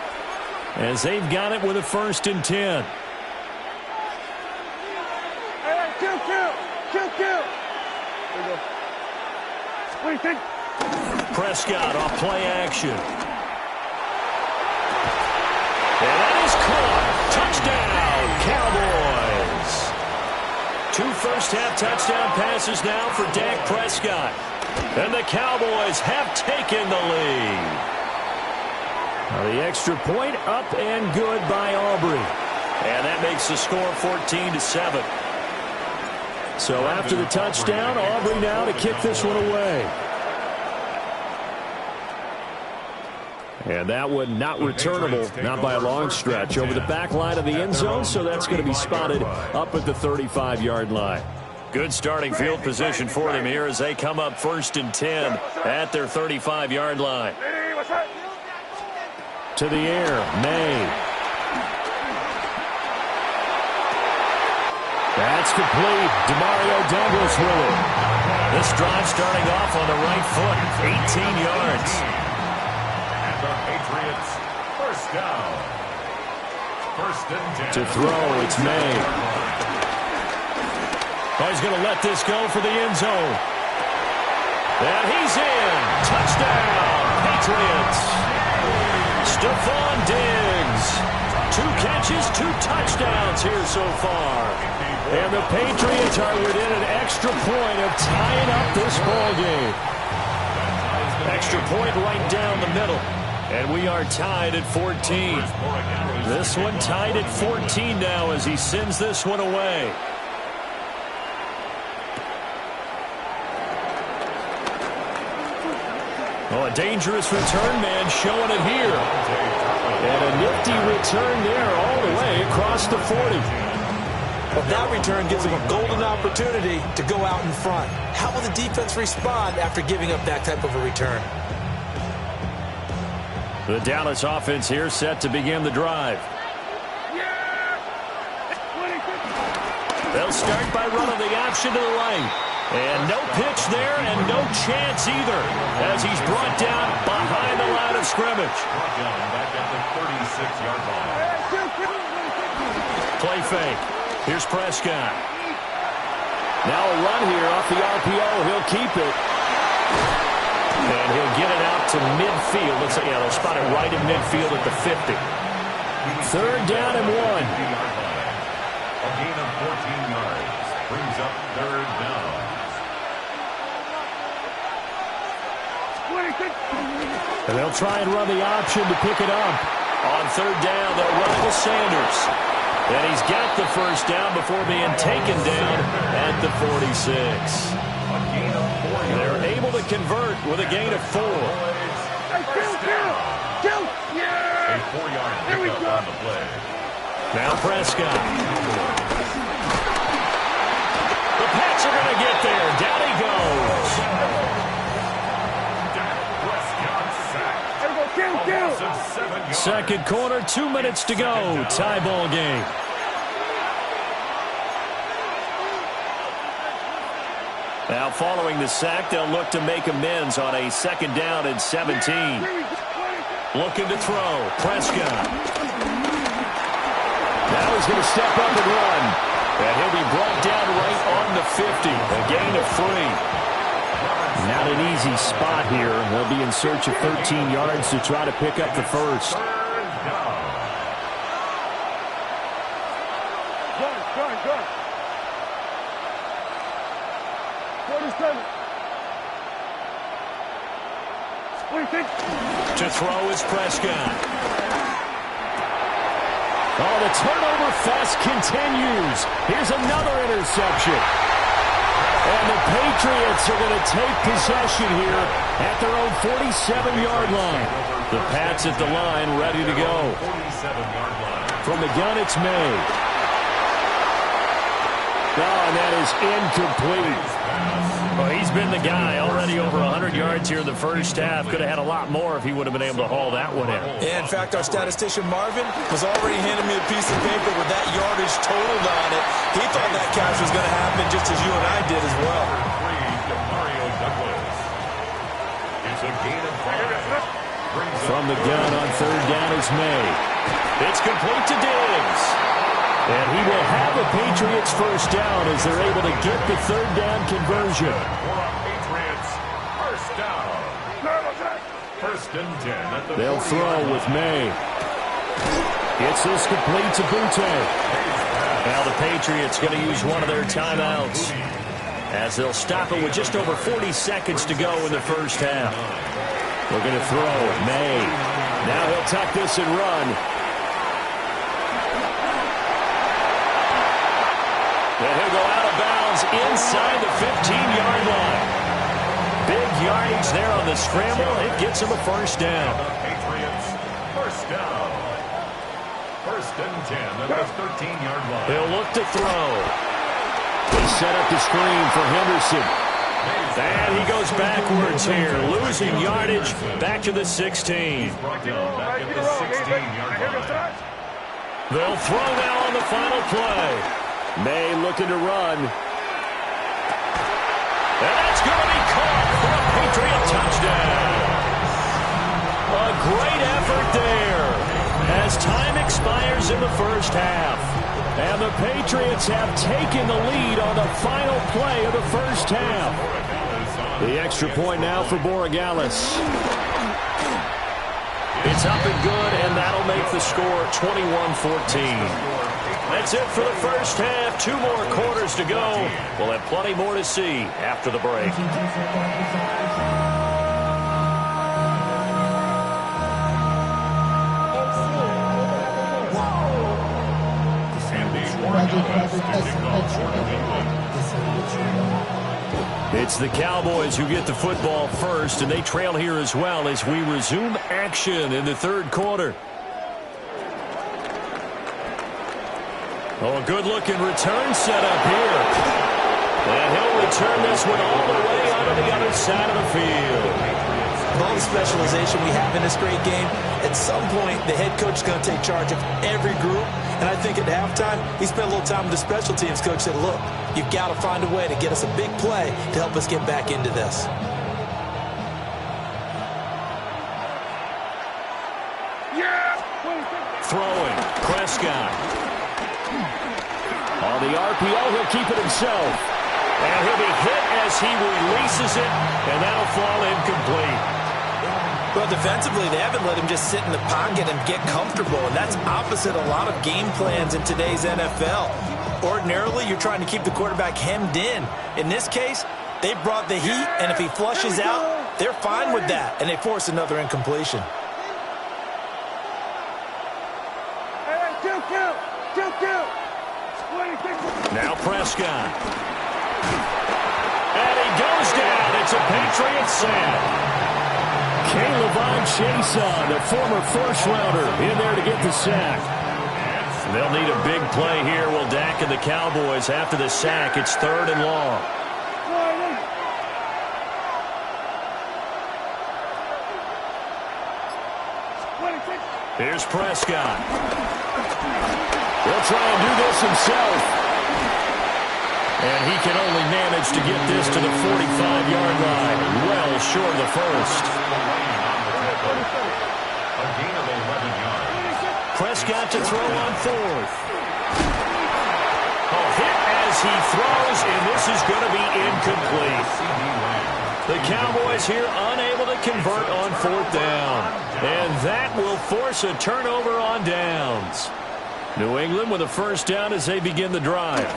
as they've got it with a 1st and 10. Hey, kill. There you go. What do you think? Prescott off play action. And that is caught. Touchdown, Cowboys. 2 first-half touchdown passes now for Dak Prescott. And the Cowboys have taken the lead. Now the extra point up and good by Aubrey. And that makes the score 14-7. So after the touchdown, Aubrey now to kick this one away. And that one not returnable, not by a long stretch, over the back line of the end zone, so that's going to be spotted up at the 35-yard line. Good starting field position for them here as they come up 1st and 10 at their 35-yard line. To the air, May. That's complete. Demario Douglas with it. This drive starting off on the right foot, 18 yards. And the Patriots, 1st down. 1st and 10. To throw, it's May. Oh, he's going to let this go for the end zone. And he's in. Touchdown, Patriots. Stephon Diggs. 2 catches, 2 touchdowns here so far. And the Patriots are within an extra point of tying up this ball game. Extra point right down the middle. And we are tied at 14. This one tied at 14 now as he sends this one away. Oh, a dangerous return man showing it here. And a nifty return there all the way across the 40. Well, that return gives him a golden opportunity to go out in front. How will the defense respond after giving up that type of a return? The Dallas offense here set to begin the drive. They'll start by running the option to the right. And no pitch there and no chance either as he's brought down behind the line of scrimmage. Back at the 36-yard line. Play fake. Here's Prescott. Now a run here off the RPO. He'll keep it. And he'll get it out to midfield. Looks like, yeah, they'll spot it right in midfield at the 50. 3rd down and 1. A gain of 14 yards. Brings up 3rd down. And they'll try and run the option to pick it up. On 3rd down, they'll run it with Sanders. And he's got the 1st down before being taken down at the 46. A gain of 4 yards. They're able to convert with a gain of 4. A 4-yard pickup on the play. Now Prescott. The Pats are going to get there. Down he goes. Dak Prescott sacked. Second quarter, 2 minutes to go. Tie ball game. Now following the sack, they'll look to make amends on a 2nd down and 17. Looking to throw. Prescott. Now he's going to step up and run. And he'll be brought down right on the 50. A gain of 3. Not an easy spot here. They'll be in search of 13 yards to try to pick up the 1st. Go. 47. 26. To throw is Prescott. Oh, the turnover fest continues. Here's another interception. And the Patriots are going to take possession here at their own 47-yard line. The Pats at the line, ready to go. 47-yard line. From the gun, it's May. Oh, and that is incomplete. Well, he's been the guy. Already over 100 yards here in the first half. Could have had a lot more if he would have been able to haul that one in. Yeah, in fact, our statistician Marvin was already handing me a piece of paper with that yardage totaled on it. He thought that catch was going to happen just as you and I did as well. Mario Douglas. It's a gain of 5. From the gun on 3rd down is May. It's complete to Diggs. And he will have the Patriots 1st down as they're able to get the 3rd down conversion. Patriots, 1st down. 1st and 10 at the They'll throw with May. Gets this complete to Butte. Now the Patriots going to use one of their timeouts as they'll stop it with just over 40 seconds to go in the first half. We're going to throw May. Now he'll tuck this and run. And he'll go out of bounds inside the 15-yard line. Big yardage there on the scramble. It gets him a 1st down. Patriots, 1st down. 1st and 10 at the 13-yard line. He'll look to throw. They set up the screen for Henderson. And he goes backwards here, losing yardage back to the 16. Brought down back at the 16-yard line. They'll throw now on the final play. May looking to run. And that's going to be caught for a Patriot touchdown. A great effort there as time expires in the first half. And the Patriots have taken the lead on the final play of the first half. The extra point now for Borregales. It's up and good, and that'll make the score 21-14. That's it for the first half. 2 more quarters to go. We'll have plenty more to see after the break. It's the Cowboys who get the football first, and they trail here as well as we resume action in the third quarter. Oh, a good-looking return set up here. And he'll return this one all the way onto the other side of the field. With all the specialization we have in this great game, at some point the head coach is going to take charge of every group. And I think at halftime, he spent a little time with the special teams coach, said, look, you've got to find a way to get us a big play to help us get back into this. Throwing, Prescott. On the RPO, he'll keep it himself. And he'll be hit as he releases it, and that'll fall incomplete. Well, defensively, they haven't let him just sit in the pocket and get comfortable, and that's opposite a lot of game plans in today's NFL. Ordinarily, you're trying to keep the quarterback hemmed in. In this case, they brought the heat, and if he flushes out, they're fine with that, and they force another incompletion. Now Prescott. And he goes down. It's a Patriots sack. K'Lavon Chaisson, the former first-rounder, in there to get the sack. They'll need a big play here. Will Dak and the Cowboys after the sack. It's 3rd and long. Here's Prescott. He'll try and do this himself. And he can only manage to get this to the 45-yard line. Well short of the first. A gain of 11 yards. Prescott to throw on 4th. A hit as he throws, and this is going to be incomplete. The Cowboys here unable to convert on 4th down. And that will force a turnover on downs. New England with a first down as they begin the drive.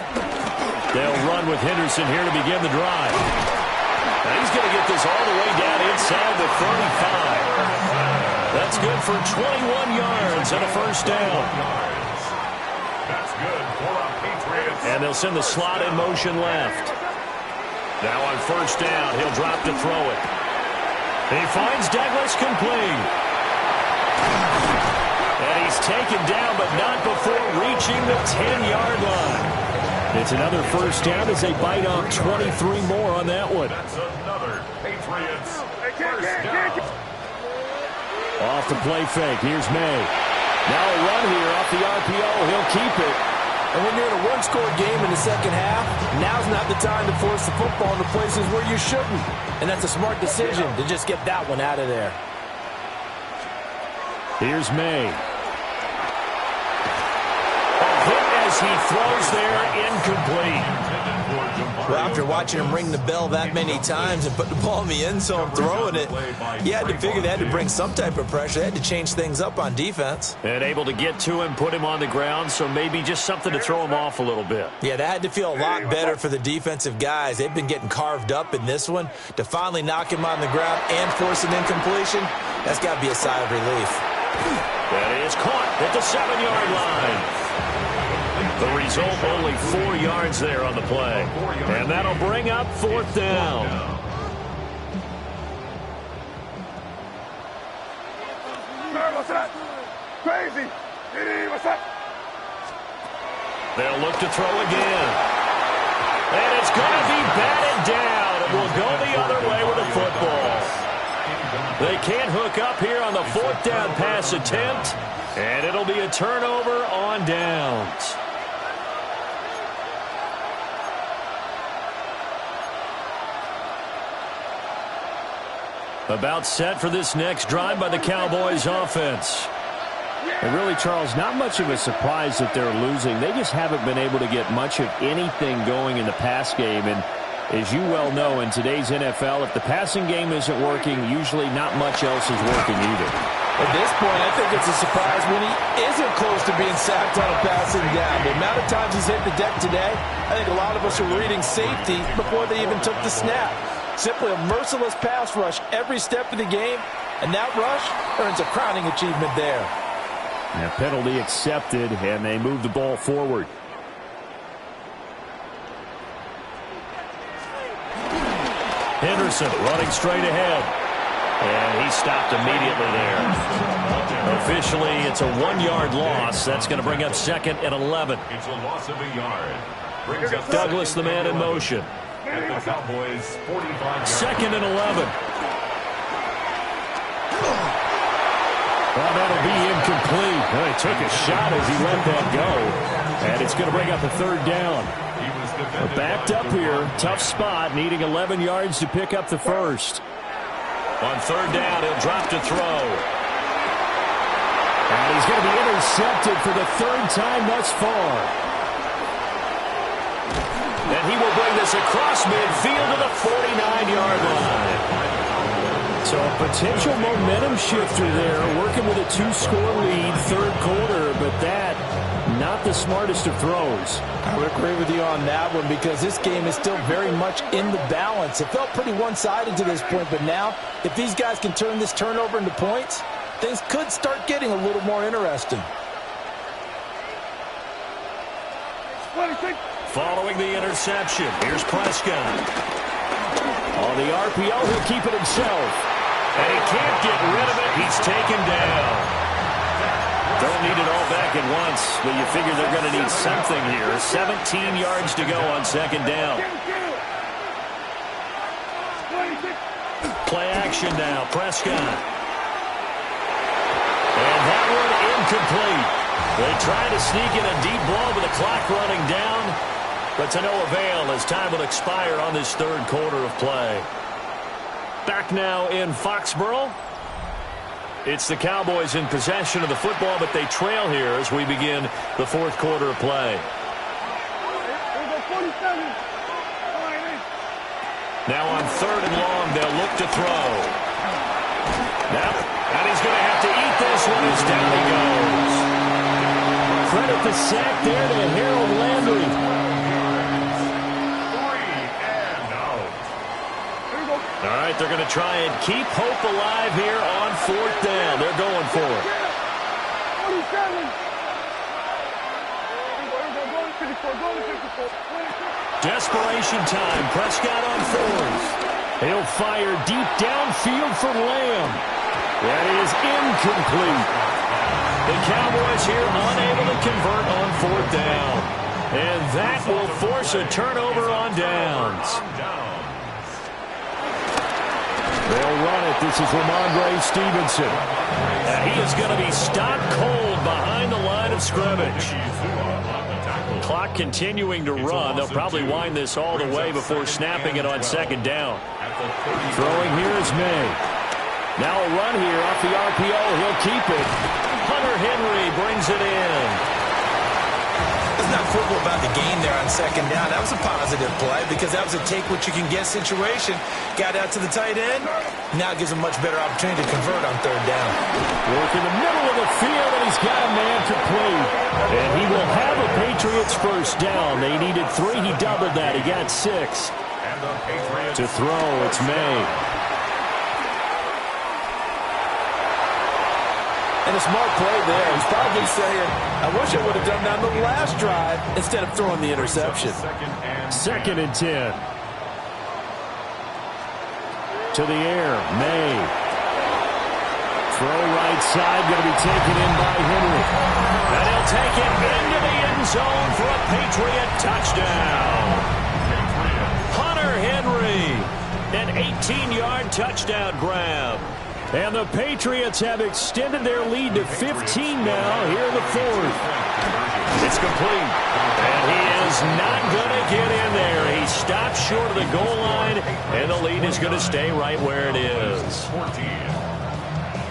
They'll run with Henderson here to begin the drive. Now he's going to get this all the way down inside the 35. That's good for 21 yards and a first down. That's good for a Patriots. And they'll send the slot in motion left. Now on first down, he'll drop to throw it. He finds Douglas complete. And he's taken down, but not before reaching the 10-yard line. It's another first down as they bite off 23 more on that one. That's another Patriots first down. Off the play fake. Here's May. Now a run here off the RPO. He'll keep it. And when you're in a one-score game in the second half, now's not the time to force the football into places where you shouldn't. And that's a smart decision to just get that one out of there. Here's May. As he throws there, incomplete. Well, after watching him ring the bell that many times and put the ball in the end zone throwing it, you had to figure they had to bring some type of pressure. They had to change things up on defense. And able to get to him, put him on the ground, so maybe just something to throw him off a little bit. Yeah, that had to feel a lot better for the defensive guys. They've been getting carved up in this one. To finally knock him on the ground and force an incompletion, that's got to be a sigh of relief. That is caught at the 7-yard line. The result, only 4 yards there on the play. And that'll bring up 4th down. What's that? Crazy. What's that? They'll look to throw again. And it's going to be batted down. It will go the other way with the football. They can't hook up here on the 4th down pass attempt. And it'll be a turnover on downs. About set for this next drive by the Cowboys offense. And really, Charles, not much of a surprise that they're losing. They just haven't been able to get much of anything going in the pass game. And as you well know, in today's NFL, if the passing game isn't working, usually not much else is working either. At this point, I think it's a surprise when he isn't close to being sacked on a passing down. The amount of times he's hit the deck today, I think a lot of us are reading safety before they even took the snap. Simply a merciless pass rush every step of the game, and that rush earns a crowning achievement there. And a penalty accepted, and they move the ball forward. Henderson running straight ahead. And he stopped immediately there. Officially, it's a 1-yard loss. That's going to bring up 2nd and 11. It's a loss of a yard. Brings up Douglas, the man in motion. At the Cowboys' 45-yard. 2nd and 11. Well, that'll be incomplete. Well, he took a shot as he let that go. And it's going to bring up a 3rd down. We're backed up here. Tough spot, needing 11 yards to pick up the first. On 3rd down, he'll drop to throw. And he's going to be intercepted for the 3rd time thus far. And he will bring this across midfield to the 49-yard line. So a potential momentum shifter there, working with a 2-score lead, 3rd quarter, but that, not the smartest of throws. I would agree with you on that one because this game is still very much in the balance. It felt pretty one-sided to this point, but now, if these guys can turn this turnover into points, things could start getting a little more interesting. Following the interception, here's Prescott. On the RPO, he'll keep it himself. And he can't get rid of it. He's taken down. Don't need it all back at once, but you figure they're going to need something here. 17 yards to go on 2nd down. Play action now, Prescott. And that one incomplete. They try to sneak in a deep ball with the clock running down, but to no avail as time will expire on this 3rd quarter of play. Back now in Foxborough. It's the Cowboys in possession of the football, but they trail here as we begin the 4th quarter of play. Now on 3rd and long, they'll look to throw. Now, and he's going to have to eat this one as down he goes. Credit the sack there to Harold Landry. 3 and out. All right, they're going to try and keep hope alive here on 4th down. They're going for it. 47. Desperation time. Prescott on 4th. He'll fire deep downfield for Lamb. That is incomplete. The Cowboys here unable to convert on 4th down. And that will force a turnover on downs. They'll run it. This is Ramondre Stevenson. And he is going to be stopped cold behind the line of scrimmage. Clock continuing to run. They'll probably wind this all the way before snapping it on 2nd down. Throwing here is May. Now a run here off the RPO. He'll keep it. Hunter Henry brings it in. It's not football about the game there on 2nd down. That was a positive play because that was a take-what-you-can-get situation. Got out to the tight end. Now it gives him much better opportunity to convert on 3rd down. Work in the middle of the field, and he's got a man complete. And he will have a Patriots 1st down. They needed 3. He doubled that. He got 6. To throw, it's May. And a smart play there. He's probably saying, I wish I would have done that on the last drive instead of throwing the interception. 2nd and 10. To the air, May. Throw right side, going to be taken in by Henry. And he'll take it into the end zone for a Patriot touchdown. Hunter Henry, an 18-yard touchdown grab. And the Patriots have extended their lead to 15 now here in the 4th. It's complete. And he is not going to get in there. He stopped short of the goal line, and the lead is going to stay right where it is.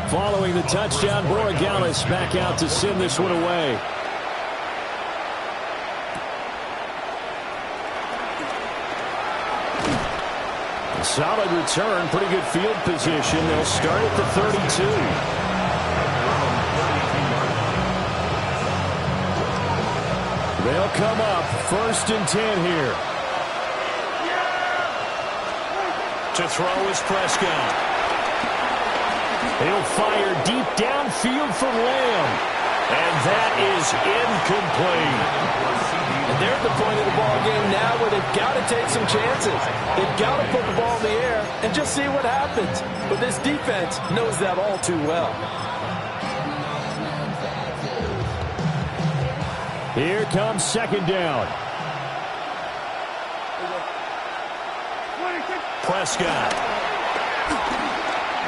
Following the touchdown, Borregales back out to send this one away. Solid return, pretty good field position. They'll start at the 32. They'll come up 1st and 10 here. To throw is Prescott. He'll fire deep downfield for Lamb. And that is incomplete. And they're at the point of the ball game now where they've got to take some chances. They've got to put the ball in the air and just see what happens. But this defense knows that all too well. Here comes 2nd down. Prescott.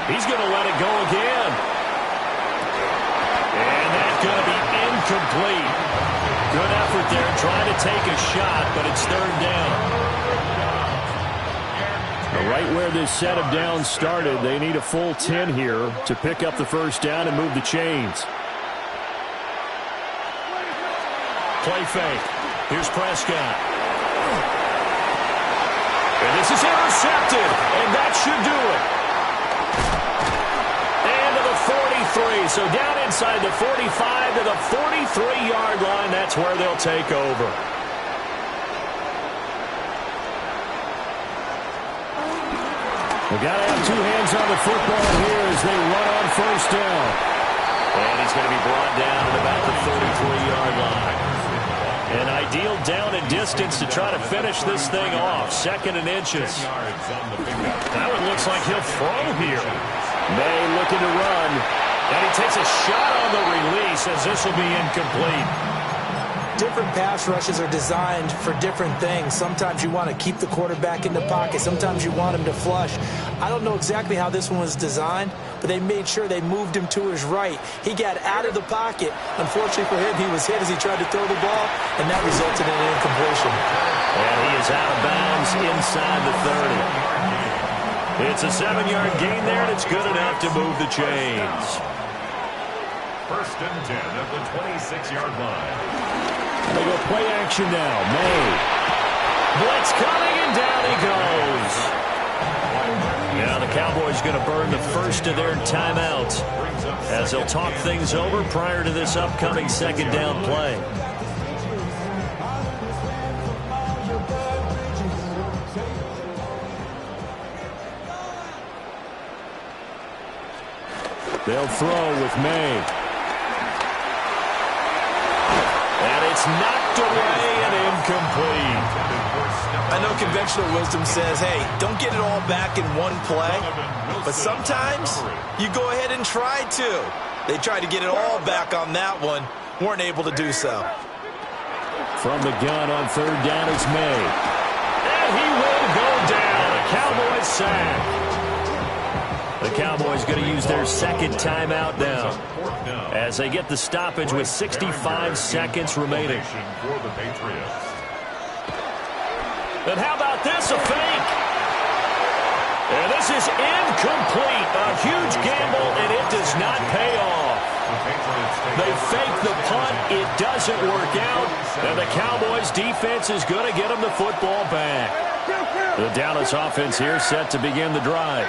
He's going to let it go again. And that's going to be incomplete. Good effort there trying to take a shot, but it's 3rd down. Right where this set of downs started, they need a full 10 here to pick up the 1st down and move the chains. Play fake. Here's Prescott. And this is intercepted, and that should do it. And to the 43. So down inside the 45 to the 43-yard line. That's where they'll take over. They've got to have 2 hands on the football here as they run on 1st down. And he's going to be brought down at about the 33-yard line. An ideal down and distance to try to finish this thing off. 2nd and inches. Now it looks like he'll throw here. May looking to run. And he takes a shot on the release as this will be incomplete. Different pass rushes are designed for different things. Sometimes you want to keep the quarterback in the pocket. Sometimes you want him to flush. I don't know exactly how this one was designed, but they made sure they moved him to his right. He got out of the pocket. Unfortunately for him, he was hit as he tried to throw the ball, and that resulted in an incompletion. And he is out of bounds inside the 30. It's a 7-yard gain there, and it's good enough to move the chains. 1st and 10 at the 26-yard line. They go play action now. May. Blitz coming, and down he goes. Now the Cowboys going to burn the 1st of their timeouts as they'll talk things over prior to this upcoming 2nd down play. They'll throw with May. And it's knocked away and incomplete. I know conventional wisdom says, hey, don't get it all back in one play. But sometimes you go ahead and try to. They tried to get it all back on that one. Weren't able to do so. From the gun on 3rd down is May. And he will go down. A Cowboys sack. The Cowboys going to use their 2nd timeout now as they get the stoppage with 65 seconds remaining. And how about this? A fake. And this is incomplete. A huge gamble, and it does not pay off. They fake the punt. It doesn't work out. And the Cowboys defense is going to get them the football back. The Dallas offense here set to begin the drive.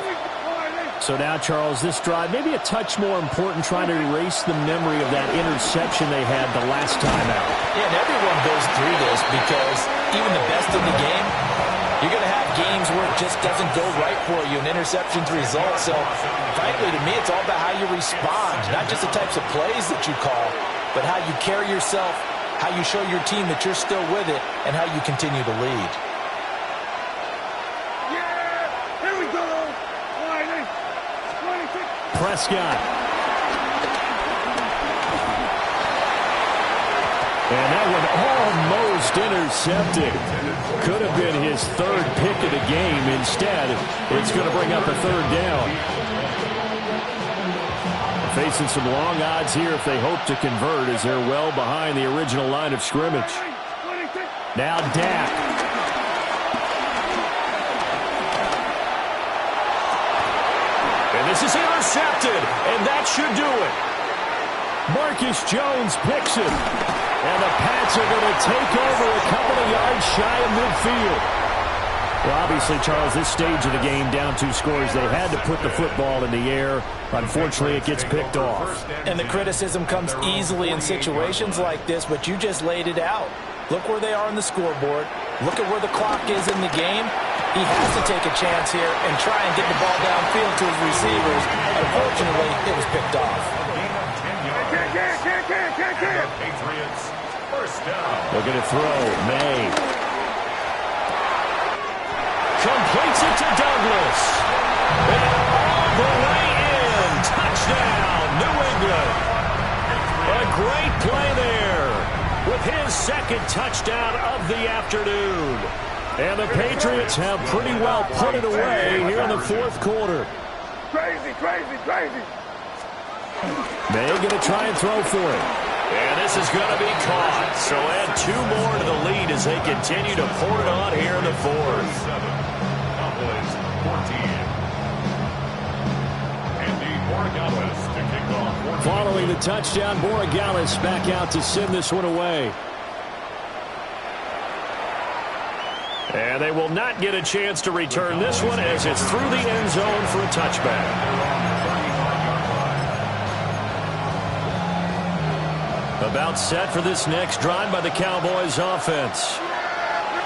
So now, Charles, this drive maybe a touch more important, trying to erase the memory of that interception they had the last time out. Yeah, and everyone goes through this because even the best in the game, you're going to have games where it just doesn't go right for you, and interceptions result. So, frankly, to me, it's all about how you respond, not just the types of plays that you call, but how you carry yourself, how you show your team that you're still with it, and how you continue to lead. Prescott. And that one almost intercepted. Could have been his 3rd pick of the game. Instead, it's going to bring up a 3rd down. Facing some long odds here if they hope to convert, as they're well behind the original line of scrimmage. Now Dak. And this is intercepted, and that should do it. Marcus Jones picks it. And the Pats are going to take over a couple of yards shy of midfield. Well, obviously, Charles, this stage of the game, down 2 scores, they had to put the football in the air. Unfortunately, it gets picked off. And the criticism comes easily in situations like this, but you just laid it out. Look where they are on the scoreboard. Look at where the clock is in the game. He has to take a chance here and try and get the ball downfield to his receivers. Unfortunately, it was picked off. Patriots, first down. Looking to throw. May. Completes it to Douglas. And all the way in. Touchdown, New England. A great play there with his second touchdown of the afternoon. And the Patriots have pretty well put it away here in the fourth quarter. Crazy. May going to try and throw for it. And this is going to be caught. So add 2 more to the lead as they continue to pour it on here in the fourth. 7, Cowboys 14. Andy Borregales to kick off. Following the touchdown, Borregales back out to send this one away. And they will not get a chance to return this one as it's through the end zone for a touchback. About set for this next drive by the Cowboys offense.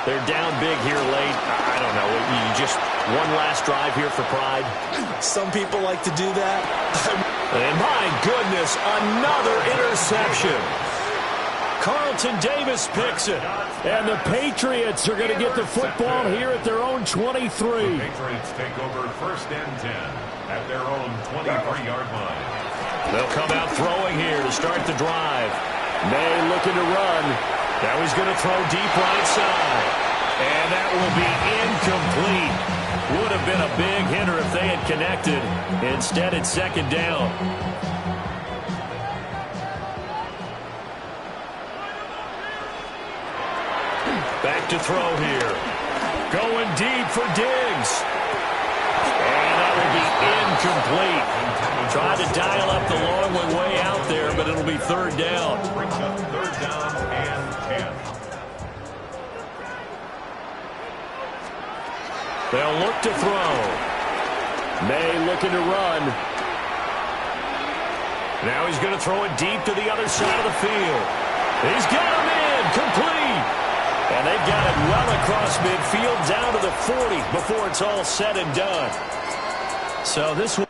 They're down big here late. I don't know. You just one last drive here for pride. Some people like to do that. And my goodness, another interception. Carlton Davis picks it. And the Patriots are going to get the football here at their own 23. The Patriots take over first and 10 at their own 23-yard line. They'll come out throwing here to start the drive. May looking to run. Now he's going to throw deep right side. And that will be incomplete. Would have been a big hitter if they had connected. Instead, it's second down. Back to throw here. Going deep for Diggs. And that will be incomplete. Tried to dial up the long one way out there, but it'll be third down. Brings up third down and 10. They'll look to throw. May looking to run. Now he's going to throw it deep to the other side of the field. He's got him in. Complete. And they've got it well across midfield down to the 40 before it's all said and done. So this one.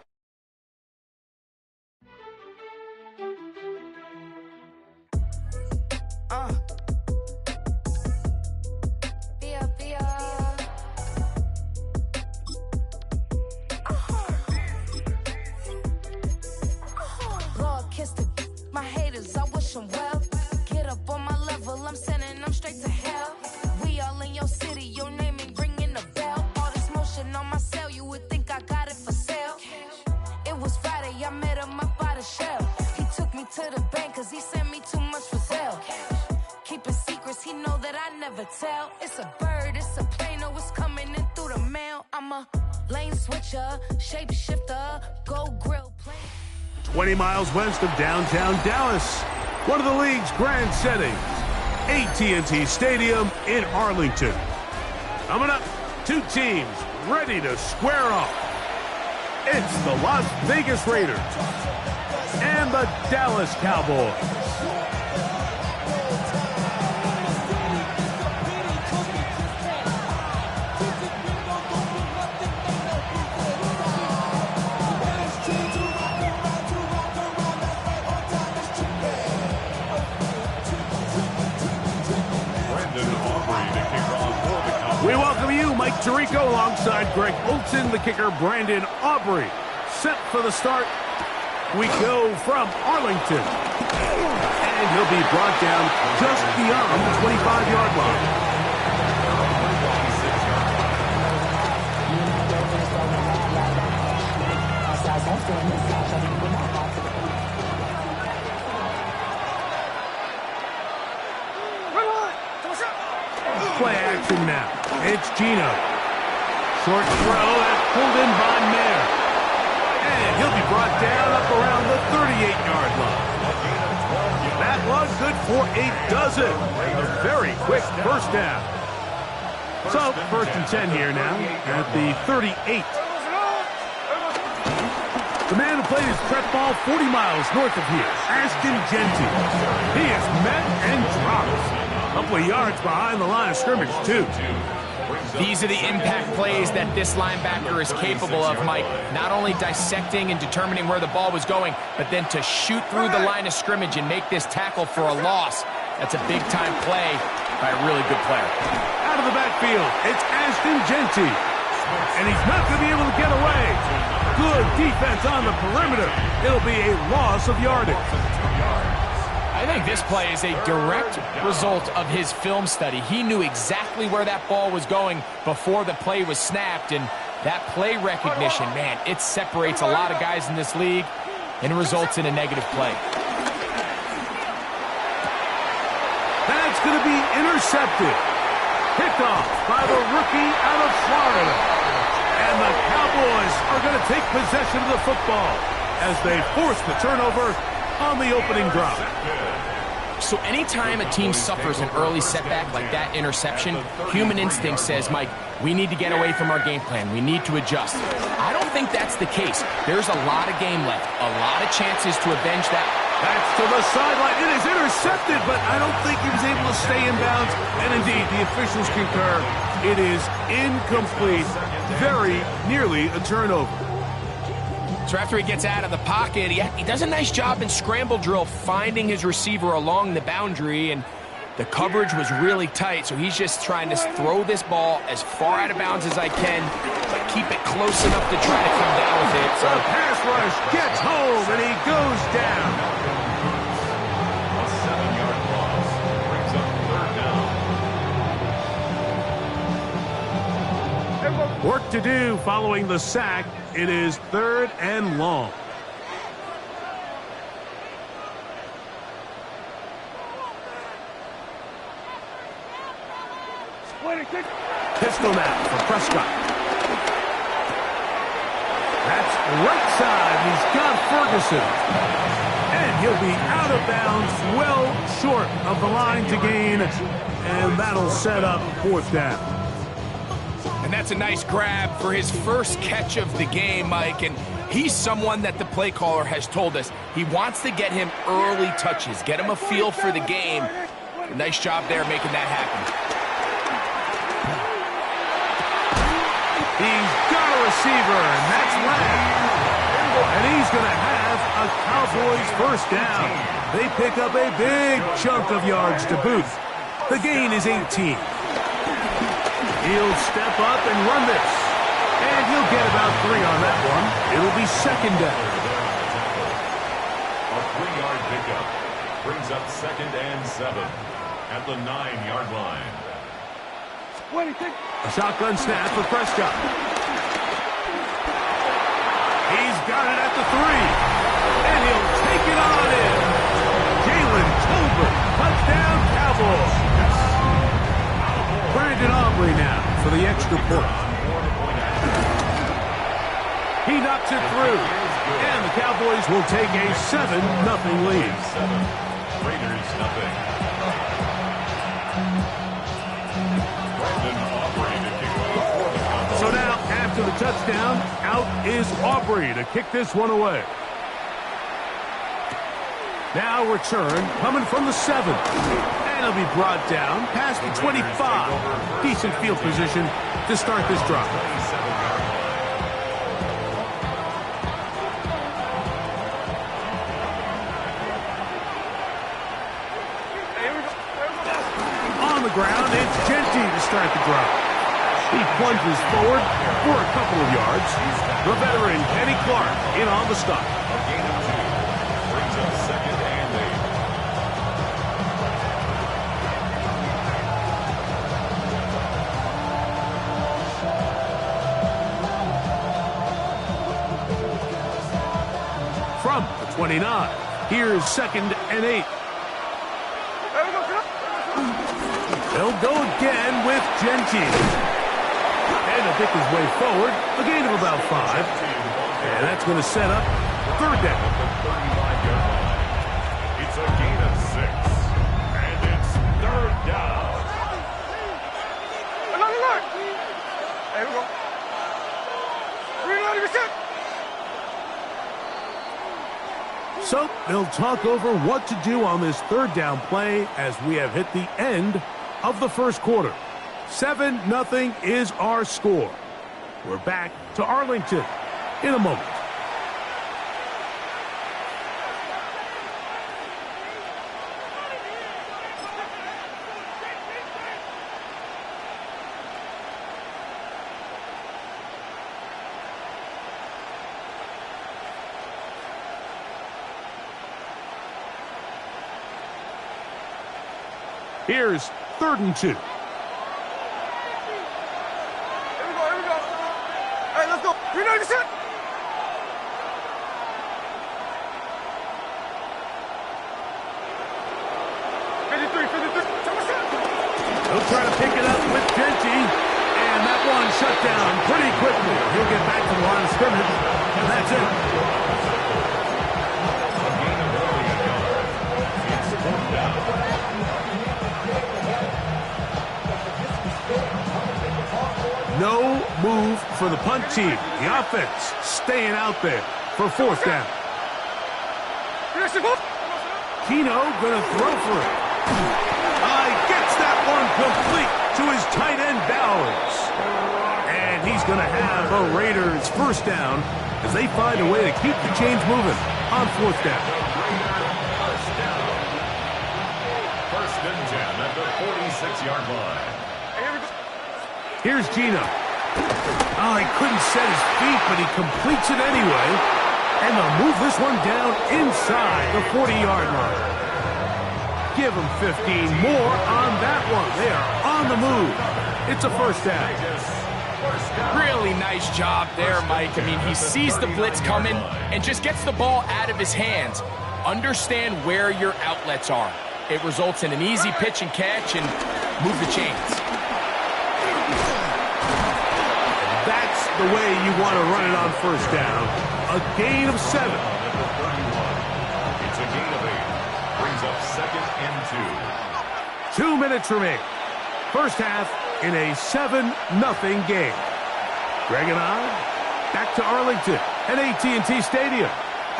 It's a bird, it's a plane, oh, it's coming in through the mail. I'm a lane switcher, shapeshifter, go grill plane. 20 miles west of downtown Dallas, one of the league's grand settings, AT&T Stadium in Arlington. Coming up, 2 teams ready to square off. It's the Las Vegas Raiders and the Dallas Cowboys. We welcome you, Mike Tirico, alongside Greg Olson, the kicker, Brandon Aubrey. Set for the start. We go from Arlington. And he'll be brought down just beyond the 25-yard line. Play action now. It's Gino. Short throw and pulled in by Mayer. And he'll be brought down up around the 38-yard line. That was good for a dozen. A very quick first down. So, first and 10 here now at the 38. The man who played his prep ball 40 miles north of here, Ashton Jeanty. He is met and dropped. couple of yards behind the line of scrimmage, too. These are the impact plays that this linebacker is capable of, Mike. Not only dissecting and determining where the ball was going, but then to shoot through the line of scrimmage and make this tackle for a loss. That's a big-time play by a really good player. Out of the backfield, it's Ashton Jeanty. And he's not going to be able to get away. Good defense on the perimeter. It'll be a loss of yardage. I think this play is a direct result of his film study. He knew exactly where that ball was going before the play was snapped, and that play recognition, man, it separates a lot of guys in this league, and it results in a negative play. That's going to be intercepted. Picked off by the rookie out of Florida. And the Cowboys are going to take possession of the football as they force the turnover on the opening drive. So anytime a team suffers an early setback like that interception, human instinct says, Mike, we need to get away from our game plan. We need to adjust. I don't think that's the case. There's a lot of game left, a lot of chances to avenge that. That's to the sideline. It is intercepted, but I don't think he was able to stay in bounds. And indeed, the officials concur. It is incomplete, very nearly a turnover. So after he gets out of the pocket, he does a nice job in scramble drill finding his receiver along the boundary, and the coverage was really tight, so he's just trying to throw this ball as far out of bounds as I can, but keep it close enough to try to come down with it. So the pass rush gets home, and he goes down. A 7-yard loss brings up third down. Work to do following the sack. It is 3rd and long. Pistol now for Prescott. That's right side. He's got Ferguson. And he'll be out of bounds, well short of the line to gain. And that'll set up 4th down. And that's a nice grab for his first catch of the game, Mike. And he's someone that the play caller has told us he wants to get him early touches, get him a feel for the game. Nice job there making that happen. He's got a receiver, and that's Lamb. And he's going to have a Cowboys first down. They pick up a big chunk of yards to boot. The gain is 18. He'll step up and run this. And he'll get about 3 on that one. It'll be 2nd down. A 3-yard pickup brings up 2nd and 7 at the 9-yard line. A shotgun snap for Prescott. He's got it at the 3. And he'll take it on in. Jalen Tolbert, touchdown Cowboys. Brandon Aubrey now for the extra point. He knocks it through. And the Cowboys will take a 7-0 lead. Raiders nothing. Brandon Aubrey to kick off. So now, after the touchdown, out is Aubrey to kick this one away. Now return coming from the 7. And he'll be brought down past the 25. Decent field position to start this drive. On the ground, it's Jeanty to start the drive. He plunges forward for a couple of yards. The veteran, Kenny Clark, in on the stop. A gain of 2 brings up 2nd and 8. From the 29, here's 2nd and 8. They'll go again with Jeanty. And he'll pick his way forward, a gain of about 5. And that's going to set up 3rd down. It's a gain of 6. And it's 3rd down. There we go. Reloading your set. So they'll talk over what to do on this third down play as we have hit the end of the first quarter. 7-0 is our score. We're back to Arlington in a moment. Here's 3rd and 2. Here we go. Hey, let's go. We know this shit. He'll try to pick it up with Genty, and that one shut down pretty quickly. He'll get back to the line of scrimmage, and that's it. No move for the punt team. The offense staying out there for 4th down. Keno gonna throw for it. Gets that one complete to his tight end Bowers. And he's gonna have a Raiders 1st down as they find a way to keep the chains moving on 4th down. 1st and 10 at the 46-yard line. Here's Gino. He couldn't set his feet, but he completes it anyway. And they'll move this one down inside the 40-yard line. Give him 15 more on that one. They are on the move. It's a 1st down. Really nice job there, Mike. I mean, he sees the blitz coming and just gets the ball out of his hands. Understand where your outlets are. It results in an easy pitch and catch and move the chains. That's the way you want to run it on 1st down. A gain of 7. It's a gain of 8. Brings up 2nd and 2. 2 minutes remain. 1st half in a 7-0 game. Greg and I back to Arlington at AT&T Stadium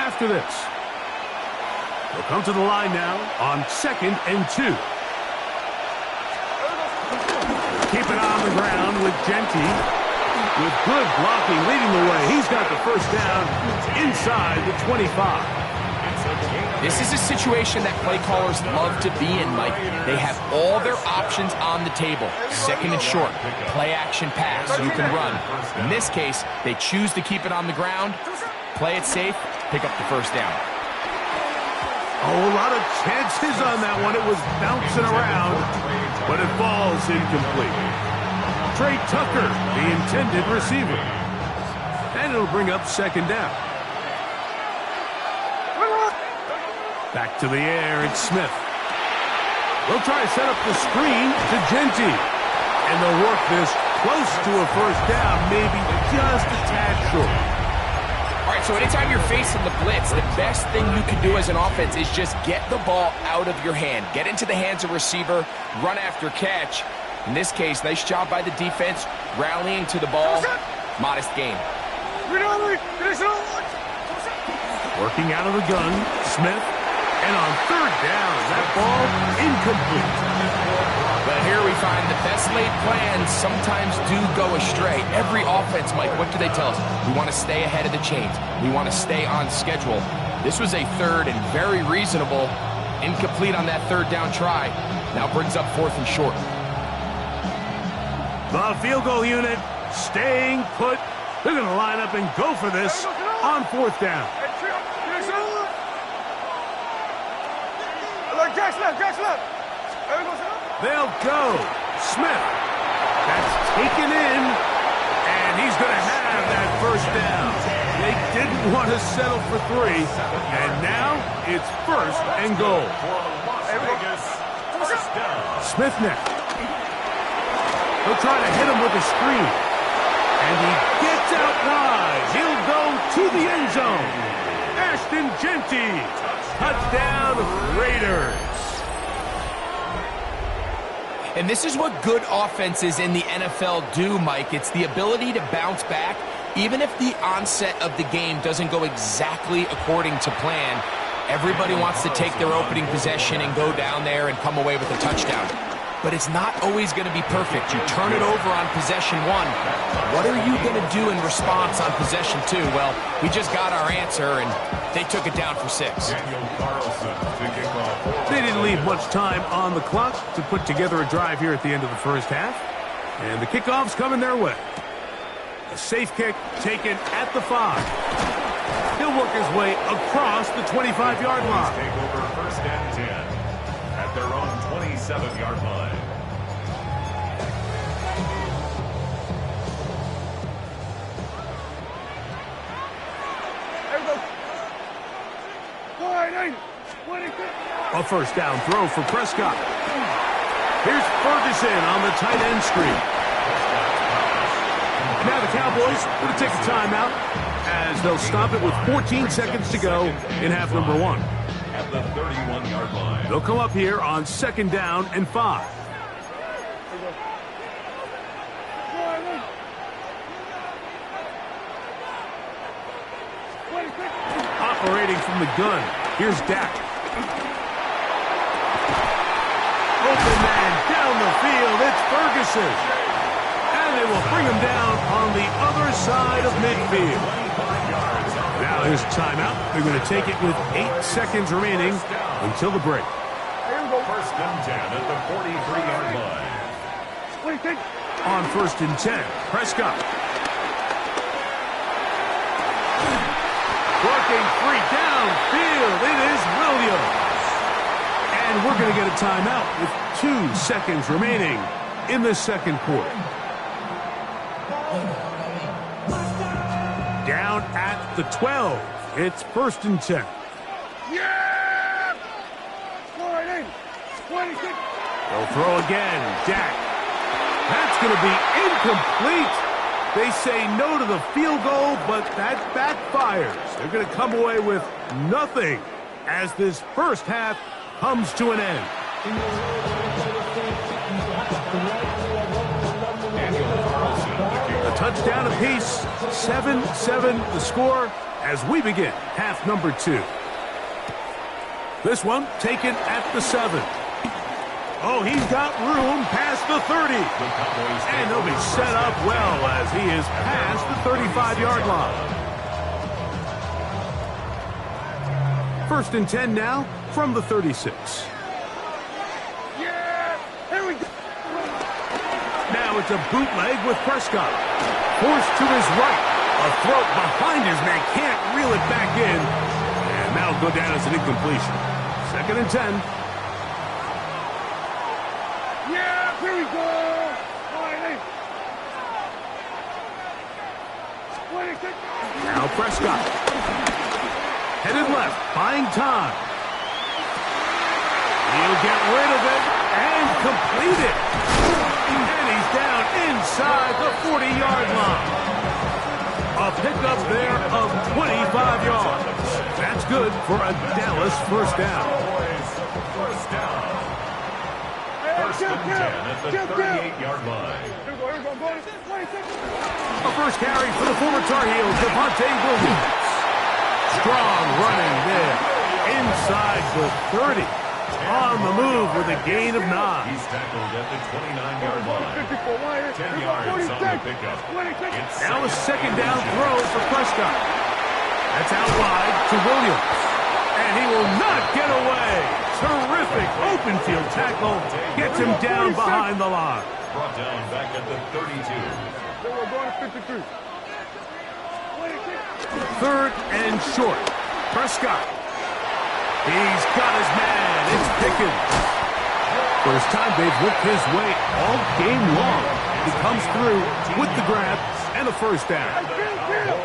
after this. We'll come to the line now on 2nd and 2. Keep it on the ground with Genty. With good blocking leading the way. He's got the 1st down inside the 25. This is a situation that play callers love to be in, Mike. They have all their options on the table. 2nd and short, play action pass, you can run. In this case, they choose to keep it on the ground, play it safe, pick up the 1st down. A lot of chances on that one. It was bouncing around, but it falls incomplete. Trey Tucker, the intended receiver. And it'll bring up 2nd down. Back to the air, it's Smith. They'll try to set up the screen to Genty. And they'll work this close to a 1st down, maybe just a tad short. All right, so anytime you're facing the blitz, the best thing you can do as an offense is just get the ball out of your hand. Get into the hands of receiver, run after catch. In this case, nice job by the defense, rallying to the ball. Modest gain. Working out of the gun, Smith. And on 3rd down, that ball incomplete. But here we find the best laid plans sometimes do go astray. Every offense, Mike, what do they tell us? We want to stay ahead of the chains. We want to stay on schedule. This was a 3rd and very reasonable. Incomplete on that 3rd down try. Now brings up 4th and short. The field goal unit staying put. They're going to line up and go for this on 4th down. They'll go. Smith. That's taken in. And he's going to have that 1st down. They didn't want to settle for 3. And now it's 1st and goal. Smith next. He'll try to hit him with a screen. And he gets out wide. He'll go to the end zone. Ashton Genty. Touchdown, Raiders. And this is what good offenses in the NFL do, Mike. It's the ability to bounce back. Even if the onset of the game doesn't go exactly according to plan, Everybody wants to take their opening possession and go down there and come away with a touchdown. But it's not always going to be perfect. You turn it over on possession 1. What are you going to do in response on possession 2? Well, we just got our answer, and they took it down for 6. Daniel Carlson to kick off. They didn't leave much time on the clock to put together a drive here at the end of the first half. And the kickoff's coming their way. A safe kick taken at the 5. He'll work his way across the 25-yard line. Take over first and 10 at their own 27-yard line. A first down throw for Prescott. Here's Ferguson on the tight end screen. Now the Cowboys going to take a timeout as they'll stop it with 14 seconds to go in half number 1. At the 31-yard line. They'll come up here on 2nd down and 5. Operating from the gun, here's Dak. Open man down the field, it's Ferguson. And they will bring him down on the other side of midfield. Now here's a timeout. They're going to take it with 8 seconds remaining until the break. First and 10 at the 43-yard line. On 1st and 10, Prescott. Working free downfield. It is Williams. And we're going to get a timeout with 2 seconds remaining in the second quarter. Down at the 12. It's 1st and 10. Yeah! 26. They'll throw again. Dak. That's going to be incomplete. They say no to the field goal, but that backfires. They're going to come away with nothing as this first half comes to an end. A touchdown apiece, 7-7 the score as we begin half number 2. This one taken at the 7. Oh, he's got room past the 30. And he'll be set up well as he is past the 35-yard line. 1st and 10 now from the 36. Yeah! Here we go! Now it's a bootleg with Prescott. Forced to his right. A throw behind his man. Can't reel it back in. And that'll go down as an incompletion. 2nd and 10. Yeah! Here we go! 26. Now Prescott. Headed left, buying time. He'll get rid of it and complete it. And he's down inside the 40-yard line. A pickup there of 25 yards. That's good for a Dallas first down. First down. First and 10 at the 38-yard line. A first carry for the former Tar Heels, Devontae Williams. Strong running there. Inside the 30. On the move with a gain of 9. He's tackled at the 29-yard line. 10 yards on the pickup. Now a 2nd down throw for Prescott. That's out wide to Williams. And he will not get away. Terrific open field tackle. Gets him down behind the line. Brought down back at the 32. We're going to 53. 3rd and short. Prescott. He's got his man. It's Pickens. First time they've worked his way all game long. He comes through with the grab and a first down. Kill!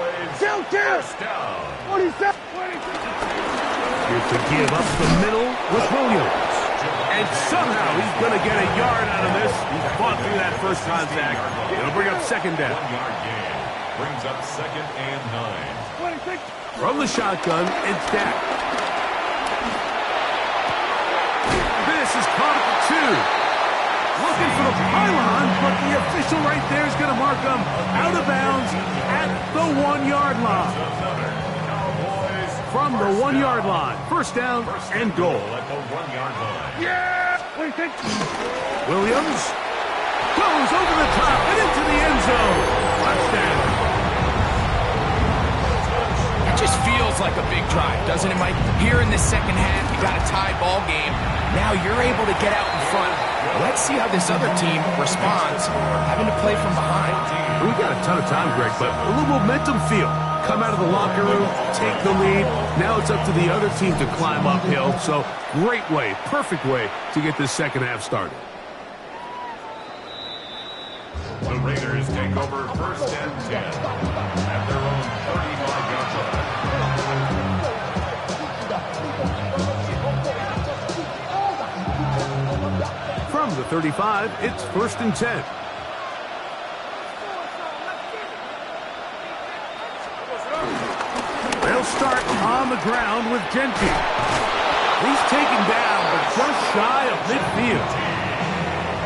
27. Here to give up the middle with Williams. And somehow he's going to get a yard out of this. He fought through that first contact. It'll bring up 2nd down. 1-yard gain. Brings up 2nd and 9. 26. From the shotgun, it's Dak. This is caught at the 2. Looking for the pylon, but the official right there is going to mark him out of bounds at the 1-yard line. Another Cowboys from the 1-yard line. First down and goal. At the 1-yard line. Yeah! What do you think? Williams goes over the top and into the end zone. Touchdown. It just feels like a big drive, doesn't it, Mike? Here in the second half, you got a tie ball game. Now you're able to get out in front. Let's see how this other team responds, having to play from behind. We got a ton of time, Greg, but a little momentum feel. Come out of the locker room, take the lead. Now it's up to the other team to climb uphill. So great way, perfect way to get this second half started. The Raiders take over first and 10 at their own 35-yard line. From the 35, it's first and 10. They'll start on the ground with Gentry. He's taken down, but just shy of midfield.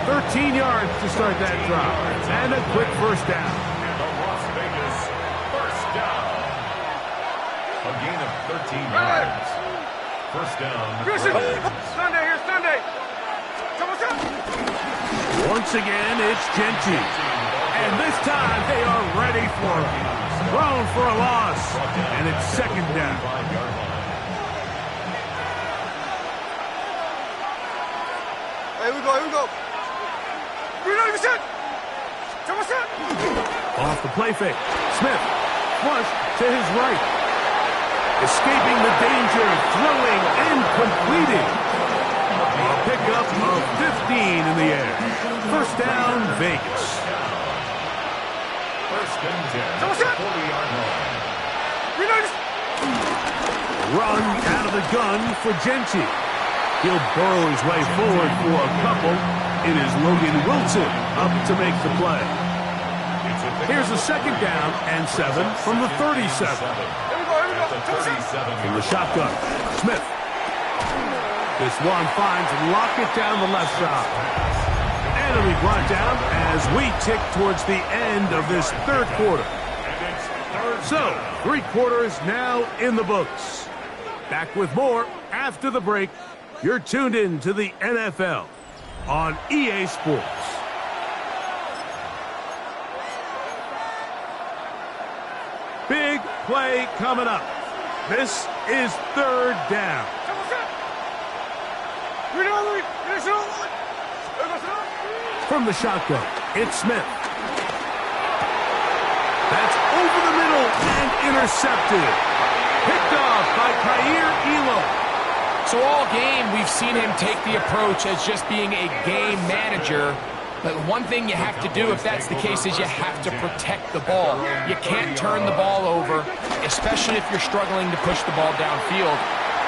13 yards to start that drive, and a quick first down. The Las Vegas first down. A gain of 13 yards. First down. Sunday, here's Sunday. Once again, it's Gentry. And this time, they are ready for him. Thrown for a loss, and it's second down. Here we go. Off the play fake. Smith, flush to his right. Escaping the danger, throwing and completing. A pickup of 15 in the air. First down, Vegas. First and 10 at the 40-yard line. Run out of the gun for Gentry. He'll burrow his way forward for a couple. It is Logan Wilson up to make the play. Here's a second down and 7 from the 37. From the shotgun, Smith. This one finds Lockett down the left side. And it'll be brought down as we tick towards the end of this third quarter. So, 3 quarters now in the books. Back with more after the break. You're tuned in to the NFL on EA Sports. Big play coming up. This is third down. From the shotgun, it's Smith. That's over the middle and intercepted. Picked off by Kaiir Elam. So all game, we've seen him take the approach as just being a game manager. But one thing you have to do, if that's the case, is you have to protect the ball. You can't turn the ball over, especially if you're struggling to push the ball downfield.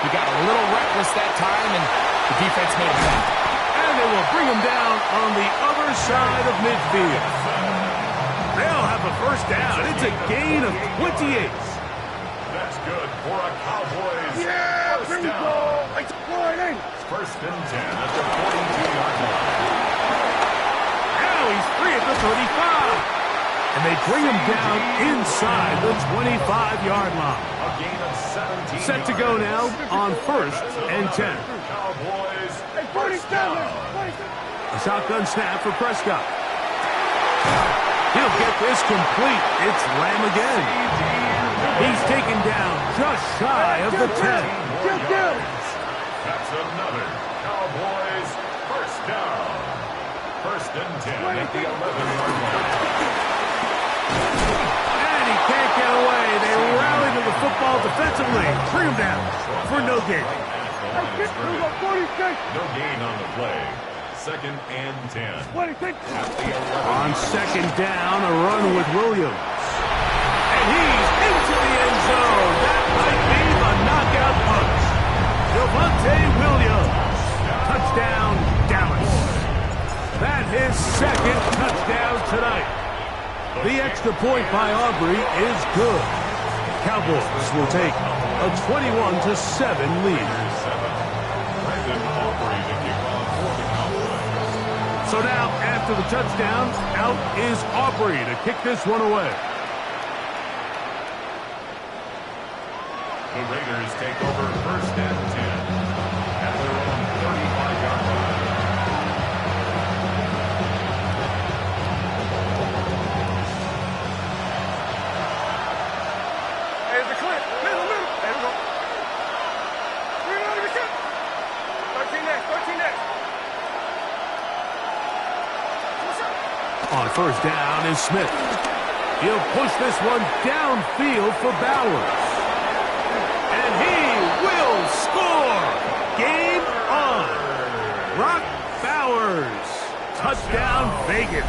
He got a little reckless that time, and the defense made him back. And they will bring him down on the other side of midfield. They'll have a first down. It's a gain of 28. That's good for a Cowboys first down. First and 10 at the 42-yard line. Now he's free at the 35. And they bring him down inside the 25-yard line. A gain of 17. Set to go now on first and 10. Cowboys first down. A shotgun snap for Prescott. He'll get this complete. It's Lamb again. He's taken down just shy of the 10. That's another Cowboys first down. First and 10 at the 11-yard line. And he can't get away. They rally to the football defensively. Bring him down for no gain. No gain on the play. Second and 10. At the 11. On second down, a run with Williams. And he's into the end zone. That might be the knockout punch. Javonte Williams. Touchdown, Dallas. That's his second touchdown tonight. The extra point by Aubrey is good. Cowboys will take a 21-7 lead. So now, after the touchdown, out is Aubrey to kick this one away. The Raiders take over 1st and 10 at their own 35-yard line. There's the clip. Middle. There we go. 13 next. On 1st down is Smith. He'll push this one downfield for Bowers. And he will score! Game on! Brock Bowers. Touchdown, Vegas.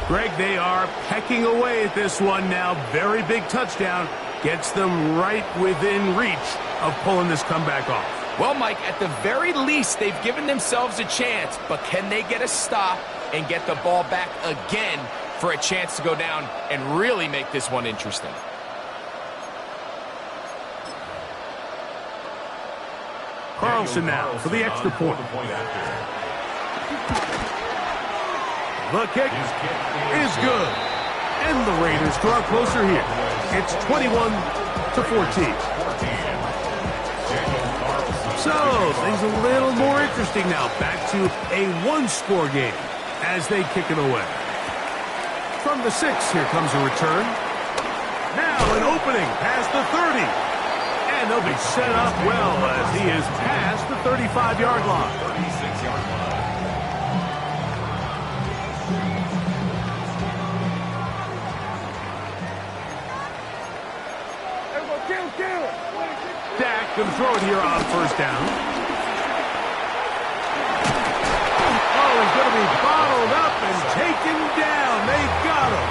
Greg, they are pecking away at this one now. Very big touchdown. Gets them right within reach of pulling this comeback off. Well, Mike, at the very least, they've given themselves a chance, but can they get a stop and get the ball back again for a chance to go down and really make this one interesting? Carlson now for the extra point. The kick is good. And the Raiders draw closer here. It's 21-14. So, things a little more interesting now. Back to a one-score game as they kick it away. From the 6, here comes a return. Now an opening past the 30. And they'll be set up well as he is past the 35-yard line. 36-yard line. Dak going to throw it here on 1st down. Oh, he's going to be bottled up and taken down. They got him.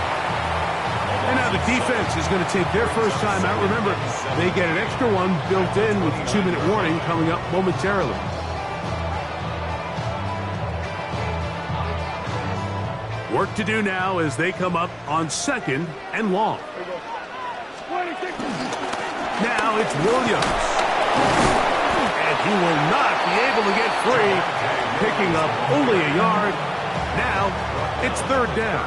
And now the defense is going to take their first time out. Remember, they get an extra one built in with the 2-minute warning coming up momentarily. Work to do now as they come up on 2nd and long. Now it's Williams. And he will not be able to get free, picking up only a yard. Now it's 3rd down.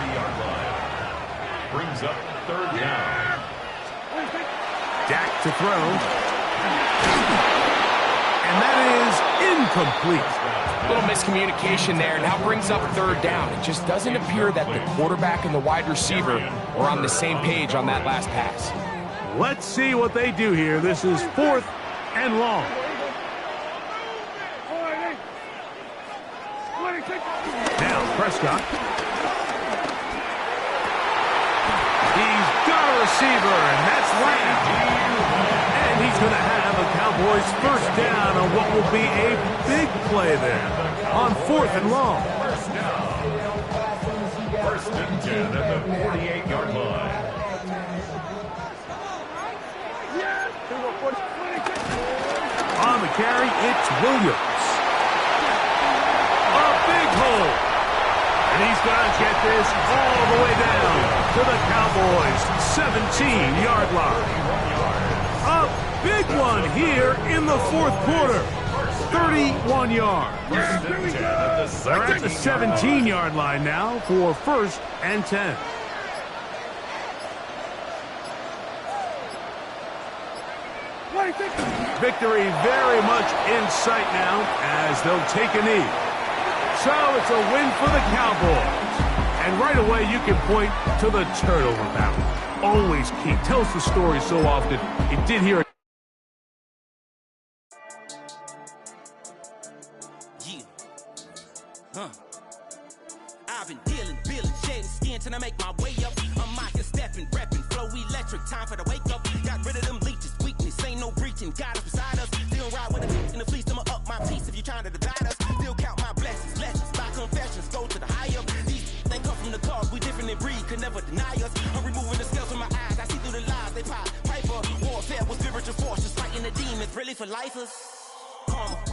Brings up 3rd down. Dak to throw. And that is incomplete. A little miscommunication there. Now brings up 3rd down. It just doesn't appear that the quarterback and the wide receiver are on the same page on that last pass. Let's see what they do here. This is 4th and long. Now Prescott. He's got a receiver, and that's Lamb. And he's going to have a Cowboys 1st down on what will be a big play there on 4th and long. 1st and 10 at the 48-yard line. On the carry, it's Williams. A big hole. And he's going to get this all the way down to the Cowboys' 17-yard line. A big one here in the 4th quarter. 31 yards. They're at the 17-yard line now for 1st and 10. Victory very much in sight now as they'll take a knee. So it's a win for the Cowboys. And right away you can point to the turnover battle. Always key. Tells the story so often. It did here. I've been dealing, shedding skin till I make my way up. I'm out here stepping, repping, flow electric. Time for the wake up. Got rid of them leeches, weakness, ain't no breaching. God is beside us. Still ride with a in the fleece, I'ma up my piece. If you're trying to divide us, still count my blessings, lessons, my confessions, go to the higher. These they come from the cars, we different in breed, could never deny us. I'm removing the scales from my eyes, I see through the lies they pop. Piper, warfare with spiritual force, just fighting the demons, really for lifers. Karma.